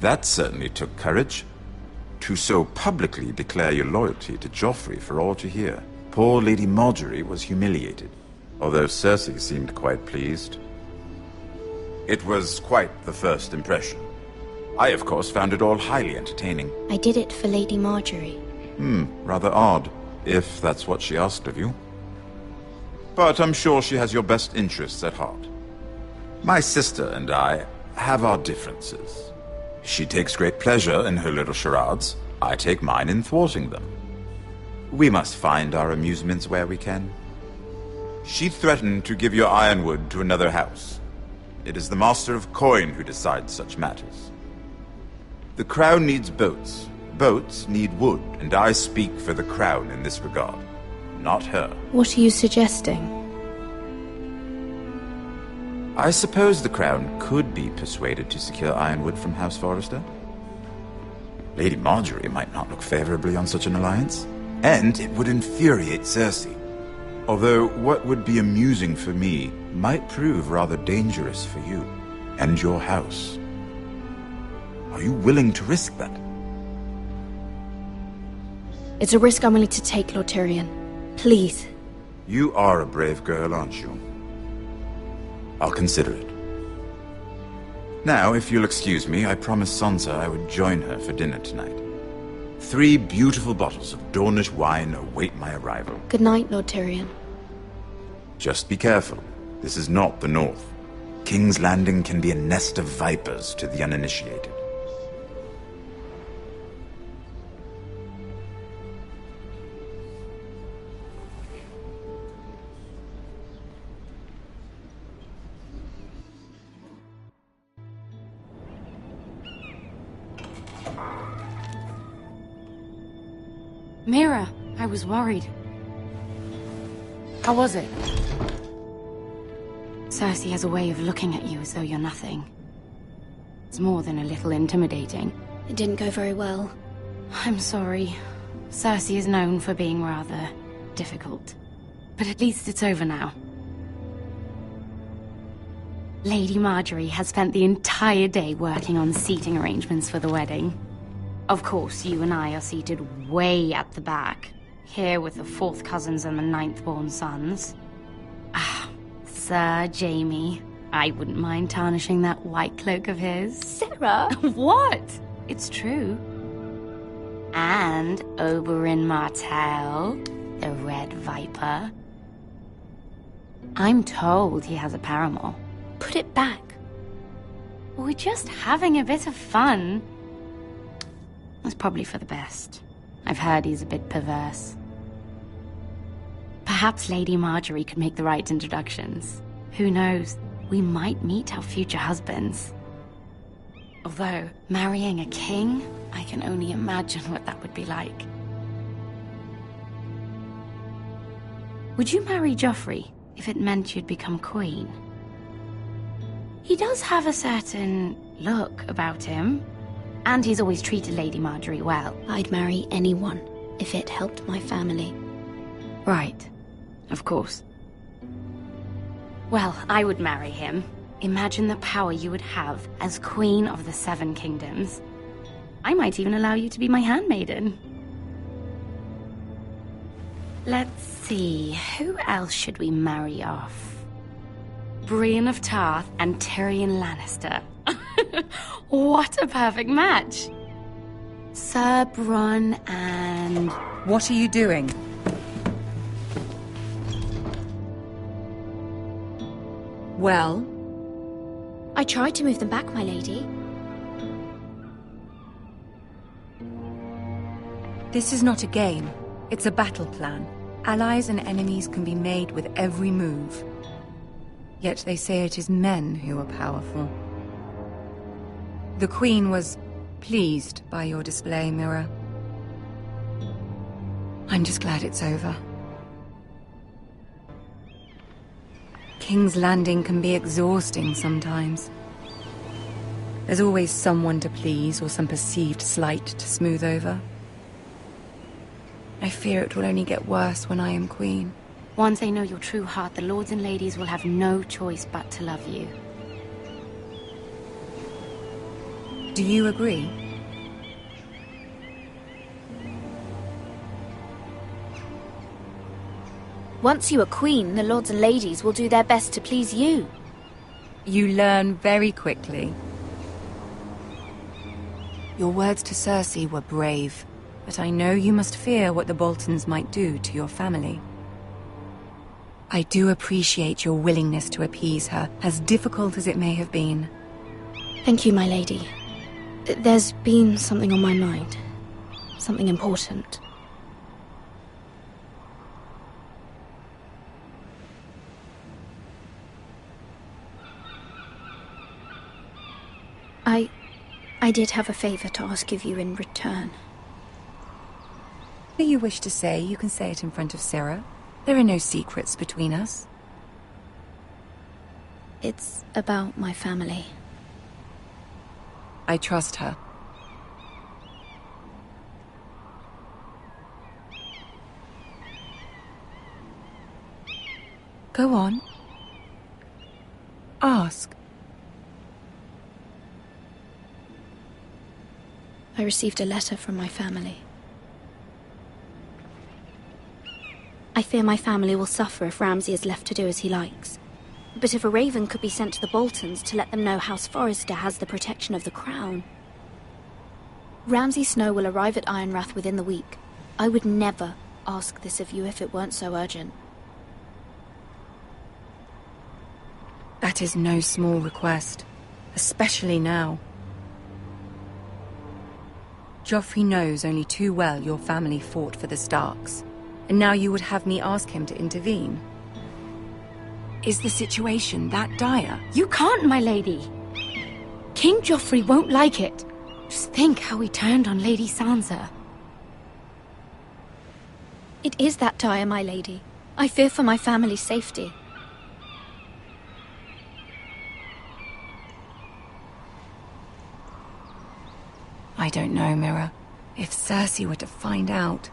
That certainly took courage. To so publicly declare your loyalty to Joffrey for all to hear. Poor Lady Marjorie was humiliated, although Cersei seemed quite pleased. It was quite the first impression. I, of course, found it all highly entertaining. I did it for Lady Marjorie. Rather odd, if that's what she asked of you. But I'm sure she has your best interests at heart. My sister and I have our differences. She takes great pleasure in her little charades. I take mine in thwarting them. We must find our amusements where we can. She threatened to give your ironwood to another house. It is the Master of Coin who decides such matters. The crown needs boats. Boats need wood, and I speak for the crown in this regard, not her. What are you suggesting? I suppose the crown could be persuaded to secure ironwood from House Forrester. Lady Marjorie might not look favorably on such an alliance, and it would infuriate Cersei. Although what would be amusing for me might prove rather dangerous for you and your house. Are you willing to risk that? It's a risk I'm willing to take, Lord Tyrion. Please. You are a brave girl, aren't you? I'll consider it. Now, if you'll excuse me, I promised Sansa I would join her for dinner tonight. 3 beautiful bottles of Dornish wine await my arrival. Good night, Lord Tyrion. Just be careful. This is not the North. King's Landing can be a nest of vipers to the uninitiated. Mira, I was worried. How was it? Cersei has a way of looking at you as though you're nothing. It's more than a little intimidating. It didn't go very well. I'm sorry. Cersei is known for being rather difficult. But at least it's over now. Lady Marjorie has spent the entire day working on seating arrangements for the wedding. Of course, you and I are seated way at the back, here with the 4th cousins and the 9th-born sons. Ah, Sir Jaime. I wouldn't mind tarnishing that white cloak of his. Sarah! What? It's true. And Oberyn Martell, the Red Viper. I'm told he has a paramour. Put it back. We're just having a bit of fun. It's probably for the best. I've heard he's a bit perverse. Perhaps Lady Marjorie could make the right introductions. Who knows? We might meet our future husbands. Although, marrying a king, I can only imagine what that would be like. Would you marry Joffrey if it meant you'd become queen? He does have a certain look about him. And he's always treated Lady Marjorie well. I'd marry anyone if it helped my family. Right. Of course. Well, I would marry him. Imagine the power you would have as Queen of the 7 Kingdoms. I might even allow you to be my handmaiden. Let's see, who else should we marry off? Brienne of Tarth and Tyrion Lannister. What a perfect match! Sir Bronn and... What are you doing? Well? I tried to move them back, my lady. This is not a game. It's a battle plan. Allies and enemies can be made with every move. Yet they say it is men who are powerful. The Queen was pleased by your display, Mira. I'm just glad it's over. King's Landing can be exhausting sometimes. There's always someone to please or some perceived slight to smooth over. I fear it will only get worse when I am queen. Once they know your true heart, the lords and ladies will have no choice but to love you. Do you agree? Once you are queen, the lords and ladies will do their best to please you. You learn very quickly. Your words to Cersei were brave, but I know you must fear what the Boltons might do to your family. I do appreciate your willingness to appease her, as difficult as it may have been. Thank you, my lady. There's been something on my mind. Something important. I did have a favor to ask of you in return. What you wish to say, you can say it in front of Sarah. There are no secrets between us. It's about my family. I trust her. Go on. Ask. I received a letter from my family. I fear my family will suffer if Ramsay is left to do as he likes. But if a raven could be sent to the Boltons to let them know House Forrester has the protection of the crown... Ramsay Snow will arrive at Ironrath within the week. I would never ask this of you if it weren't so urgent. That is no small request, especially now. Joffrey knows only too well your family fought for the Starks, and now you would have me ask him to intervene. Is the situation that dire? You can't, my lady! King Joffrey won't like it. Just think how he turned on Lady Sansa. It is that dire, my lady. I fear for my family's safety. I don't know, Mira. If Cersei were to find out...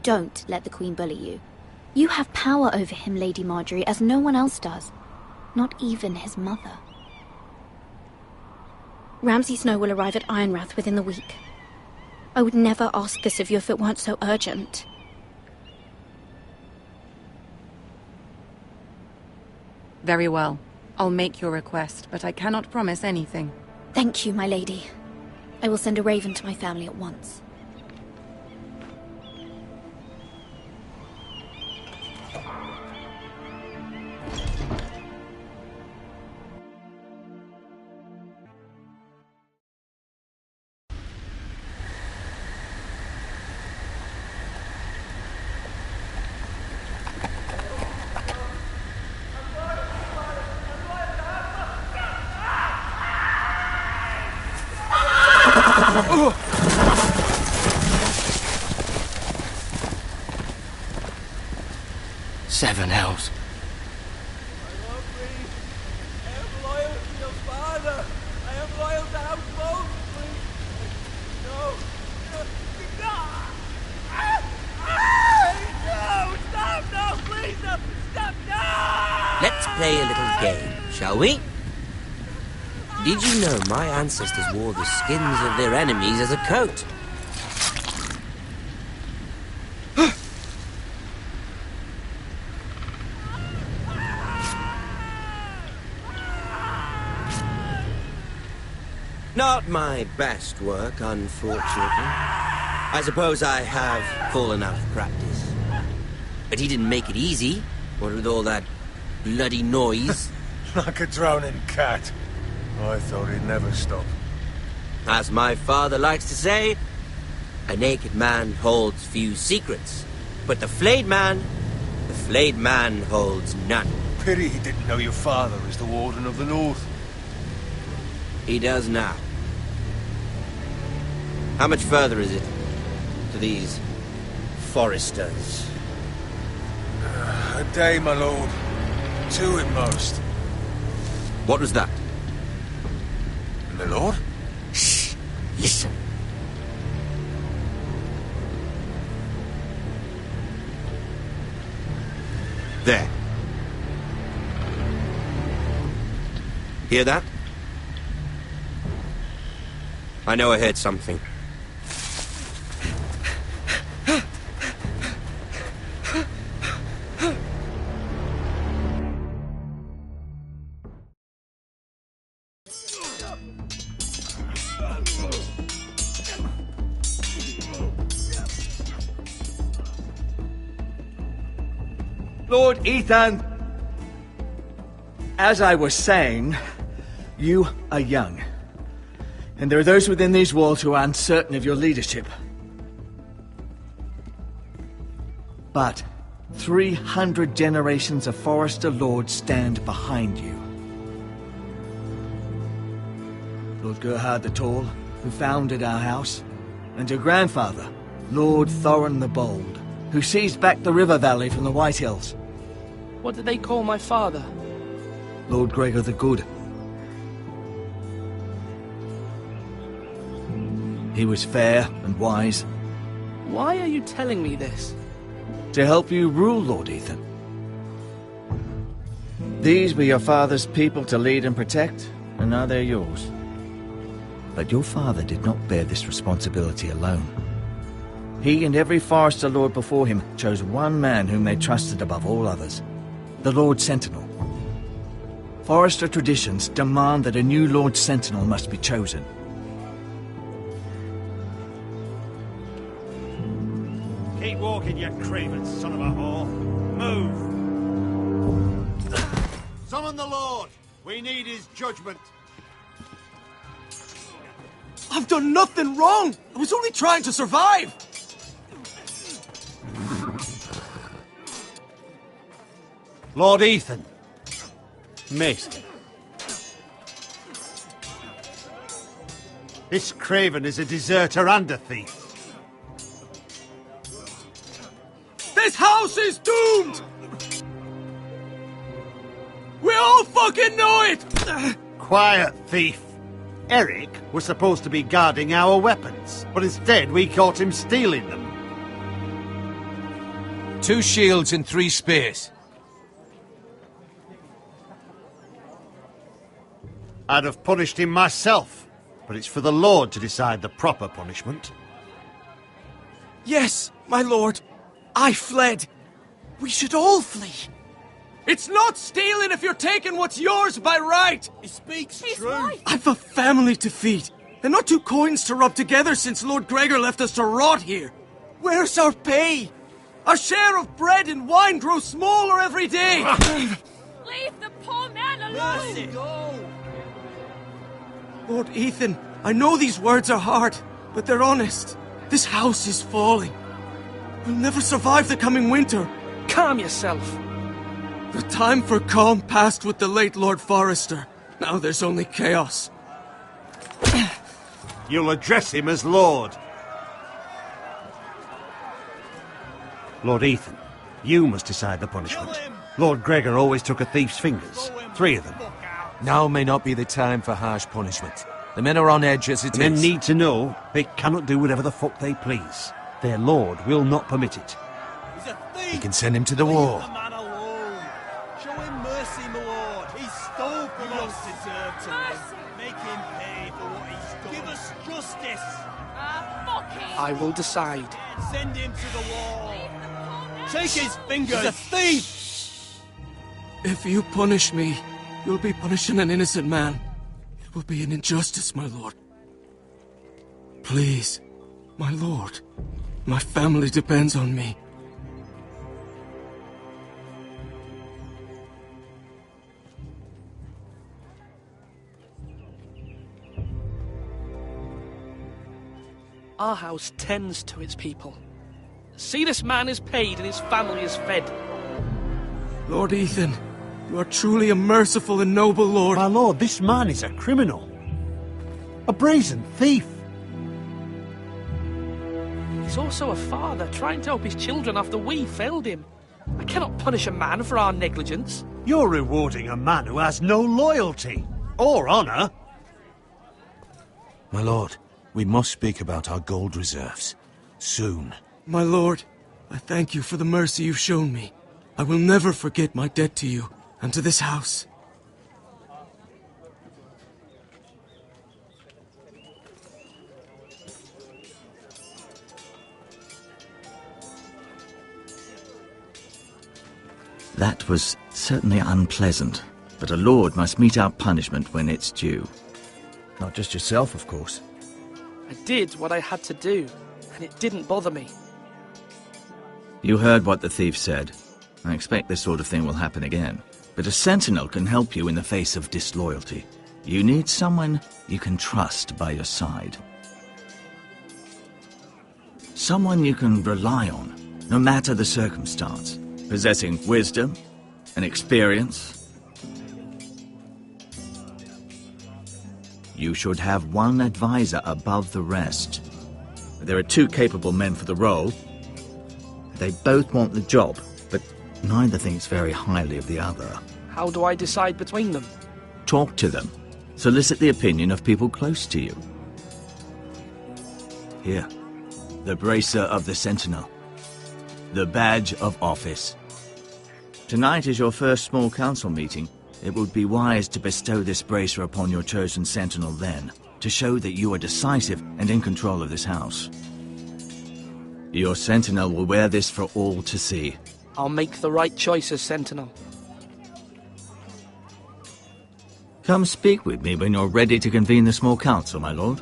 Don't let the Queen bully you. You have power over him, Lady Marjorie, as no one else does. Not even his mother. Ramsay Snow will arrive at Ironrath within the week. I would never ask this of you if it weren't so urgent. Very well. I'll make your request, but I cannot promise anything. Thank you, my lady. I will send a raven to my family at once. Seven hells. Let's play a little game, shall we? Did you know my ancestors wore the skins of their enemies as a coat? Not my best work, unfortunately. I suppose I have fallen out of practice. But he didn't make it easy, what with all that bloody noise. Like a drowning cat. I thought he'd never stop. As my father likes to say, a naked man holds few secrets, but the flayed man holds none. Pity he didn't know your father is the Warden of the North. He does now. How much further is it to these Forresters? A day, my lord. 2 at most. What was that? My lord? Shh! Listen. There. Hear that? I know I heard something. Lord Ethan! As I was saying, you are young. And there are those within these walls who are uncertain of your leadership. But 300 generations of Forrester Lords stand behind you. Lord Gerhard the Tall, who founded our house, and your grandfather, Lord Thorin the Bold, who seized back the river valley from the White Hills. What did they call my father? Lord Gregor the Good. He was fair and wise. Why are you telling me this? To help you rule, Lord Ethan. These were your father's people to lead and protect, and now they're yours. But your father did not bear this responsibility alone. He and every Forrester Lord before him chose one man whom they trusted above all others, the Lord Sentinel. Forrester traditions demand that a new Lord Sentinel must be chosen. Keep walking, you craven son of a whore. Move! Summon the Lord! We need his judgment. I've done nothing wrong! I was only trying to survive! Lord Ethan. Mate. This craven is a deserter and a thief. This house is doomed! We all fucking know it! Quiet, thief. Eric was supposed to be guarding our weapons, but instead we caught him stealing them. 2 shields and 3 spears. I'd have punished him myself, but it's for the Lord to decide the proper punishment. Yes, my lord. I fled. We should all flee. It's not stealing if you're taking what's yours by right. He speaks true. I've a family to feed, and not 2 coins to rub together since Lord Gregor left us to rot here. Where's our pay? Our share of bread and wine grows smaller every day. Leave the poor man alone! Go! Lord Ethan, I know these words are hard, but they're honest. This house is falling. We'll never survive the coming winter. Calm yourself. The time for calm passed with the late Lord Forrester. Now there's only chaos. You'll address him as Lord. Lord Ethan, you must decide the punishment. Lord Gregor always took a thief's fingers. 3 of them. Now may not be the time for harsh punishment. The men are on edge as it is. Men need to know they cannot do whatever the fuck they please. Their lord will not permit it. He's a thief! You can send him to the war. Leave the man alone. Show him mercy, my lord. He stole from us. He don't deserve to live. Make him pay for what he's done. Give us justice. Fuck him! I will decide. Send him to the wall. Take his fingers. He's a thief! If you punish me, you'll be punishing an innocent man. It will be an injustice, my lord. Please, my lord. My family depends on me. Our house tends to its people. See, this man is paid and his family is fed. Lord Ethan, you are truly a merciful and noble lord. My lord, this man is a criminal. A brazen thief. He's also a father trying to help his children after we failed him. I cannot punish a man for our negligence. You're rewarding a man who has no loyalty or honor. My lord, we must speak about our gold reserves. Soon. My lord, I thank you for the mercy you've shown me. I will never forget my debt to you and to this house. That was certainly unpleasant, but a lord must mete out punishment when it's due. Not just yourself, of course. I did what I had to do, and it didn't bother me. You heard what the thief said. I expect this sort of thing will happen again. But a sentinel can help you in the face of disloyalty. You need someone you can trust by your side. Someone you can rely on, no matter the circumstance. Possessing wisdom and experience. You should have one advisor above the rest. There are 2 capable men for the role. They both want the job, but neither thinks very highly of the other. How do I decide between them? Talk to them. Solicit the opinion of people close to you. Here, the bracer of the Sentinel. The badge of office. Tonight is your first small council meeting. It would be wise to bestow this bracer upon your chosen Sentinel then, to show that you are decisive and in control of this house. Your Sentinel will wear this for all to see. I'll make the right choice as Sentinel. Come speak with me when you're ready to convene the small council, my lord.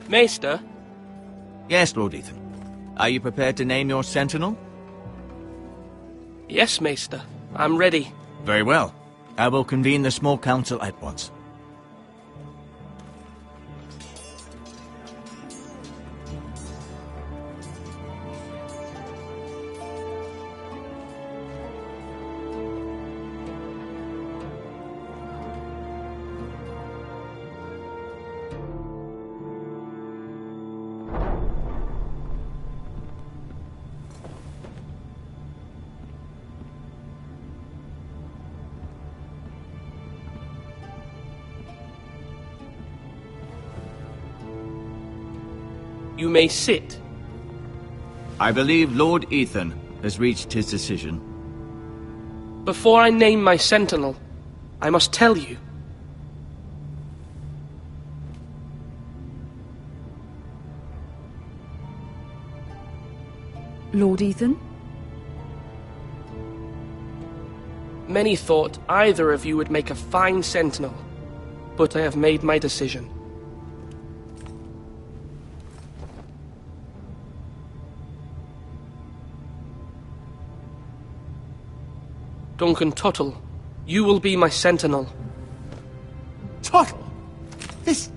Maester? Yes, Lord Ethan. Are you prepared to name your sentinel? Yes, Maester. I'm ready. Very well. I will convene the small council at once. You may sit. I believe Lord Ethan has reached his decision. Before I name my sentinel, I must tell you. Lord Ethan? Many thought either of you would make a fine sentinel, but I have made my decision. Duncan Tuttle, you will be my sentinel. Tuttle? This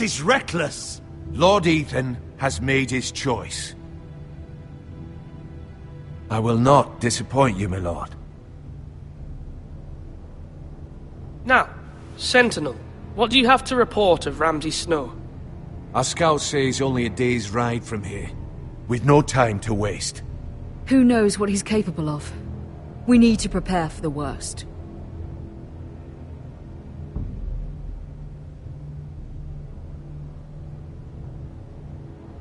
is reckless. Lord Ethan has made his choice. I will not disappoint you, my lord. Now, Sentinel, what do you have to report of Ramsay Snow? Our scouts say he's only a day's ride from here. We've no time to waste. Who knows what he's capable of? We need to prepare for the worst.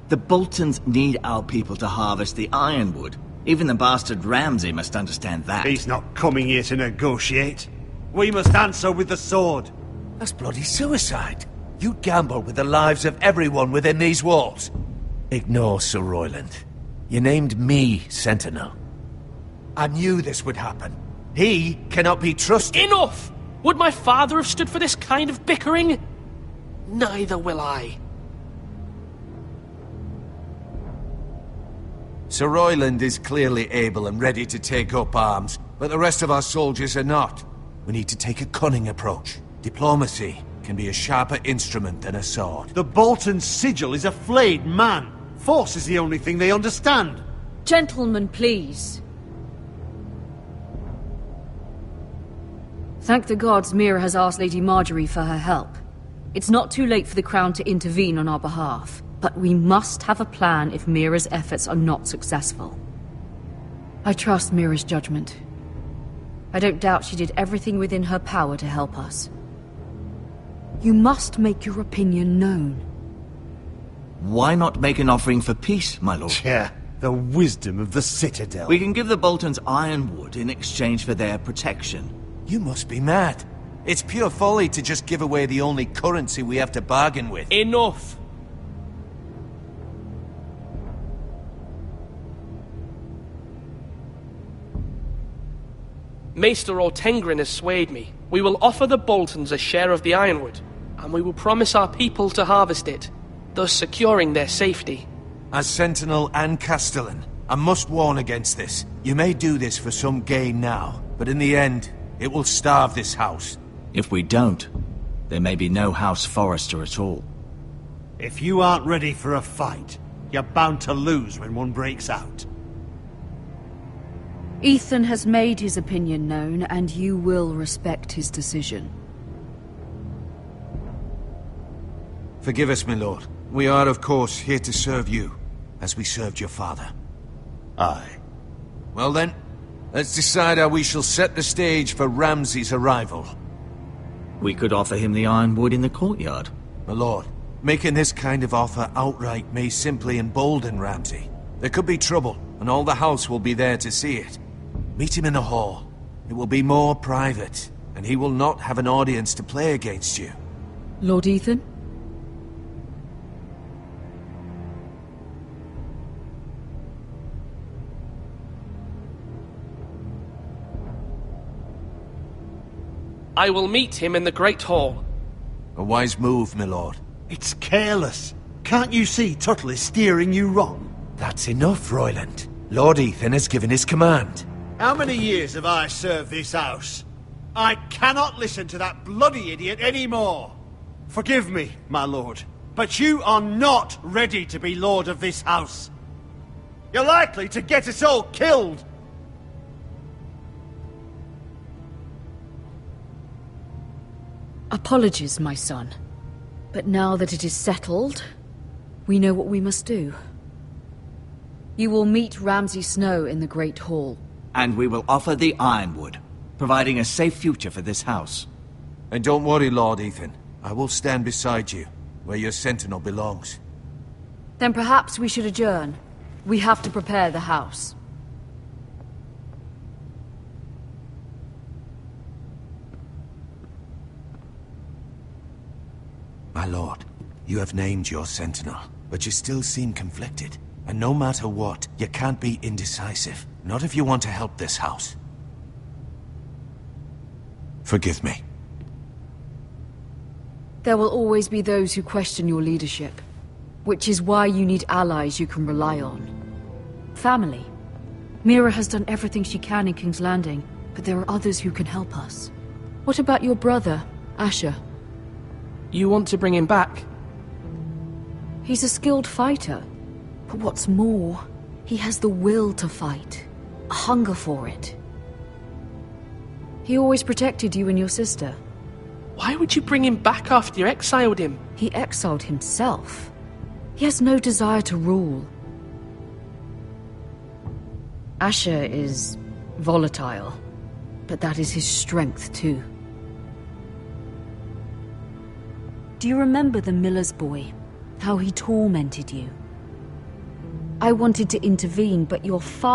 The Boltons need our people to harvest the ironwood. Even the bastard Ramsay must understand that. He's not coming here to negotiate. We must answer with the sword. That's bloody suicide. You gamble with the lives of everyone within these walls. Ignore Sir Royland. You named me Sentinel. I knew this would happen. He cannot be trusted. Enough! Would my father have stood for this kind of bickering? Neither will I. Sir Royland is clearly able and ready to take up arms, but the rest of our soldiers are not. We need to take a cunning approach. Diplomacy can be a sharper instrument than a sword. The Bolton sigil is a flayed man. Force is the only thing they understand. Gentlemen, please. Thank the gods Mira has asked Lady Marjorie for her help. It's not too late for the Crown to intervene on our behalf, but we must have a plan if Mira's efforts are not successful. I trust Mira's judgment. I don't doubt she did everything within her power to help us. You must make your opinion known. Why not make an offering for peace, my lord? Yeah, The wisdom of the Citadel. We can give the Boltons ironwood in exchange for their protection. You must be mad. It's pure folly to just give away the only currency we have to bargain with. Enough! Maester Ortengrin has swayed me. We will offer the Boltons a share of the ironwood, and we will promise our people to harvest it, thus securing their safety. As Sentinel and Castellan, I must warn against this. You may do this for some gain now, but in the end, it will starve this house. If we don't, there may be no House Forrester at all. If you aren't ready for a fight, you're bound to lose when one breaks out. Ethan has made his opinion known, and you will respect his decision. Forgive us, my lord. We are, of course, here to serve you, as we served your father. Aye. Well then, let's decide how we shall set the stage for Ramsay's arrival. We could offer him the ironwood in the courtyard. My lord, making this kind of offer outright may simply embolden Ramsay. There could be trouble, and all the house will be there to see it. Meet him in the hall. It will be more private, and he will not have an audience to play against you. Lord Ethan? I will meet him in the Great Hall. A wise move, my lord. It's careless. Can't you see Tuttle is steering you wrong? That's enough, Royland. Lord Ethan has given his command. How many years have I served this house? I cannot listen to that bloody idiot anymore. Forgive me, my lord, but you are not ready to be lord of this house. You're likely to get us all killed. Apologies, my son. But now that it is settled, we know what we must do. You will meet Ramsay Snow in the Great Hall. And we will offer the ironwood, providing a safe future for this house. And don't worry, Lord Ethan. I will stand beside you, where your sentinel belongs. Then perhaps we should adjourn. We have to prepare the house. My lord, you have named your sentinel, but you still seem conflicted. And no matter what, you can't be indecisive. Not if you want to help this house. Forgive me. There will always be those who question your leadership, which is why you need allies you can rely on. Family. Mira has done everything she can in King's Landing, but there are others who can help us. What about your brother, Asher? You want to bring him back? He's a skilled fighter. But what's more, he has the will to fight. A hunger for it. He always protected you and your sister. Why would you bring him back after you exiled him? He exiled himself. He has no desire to rule. Asher is volatile, but that is his strength too. Do you remember the miller's boy? How he tormented you? I wanted to intervene, but your father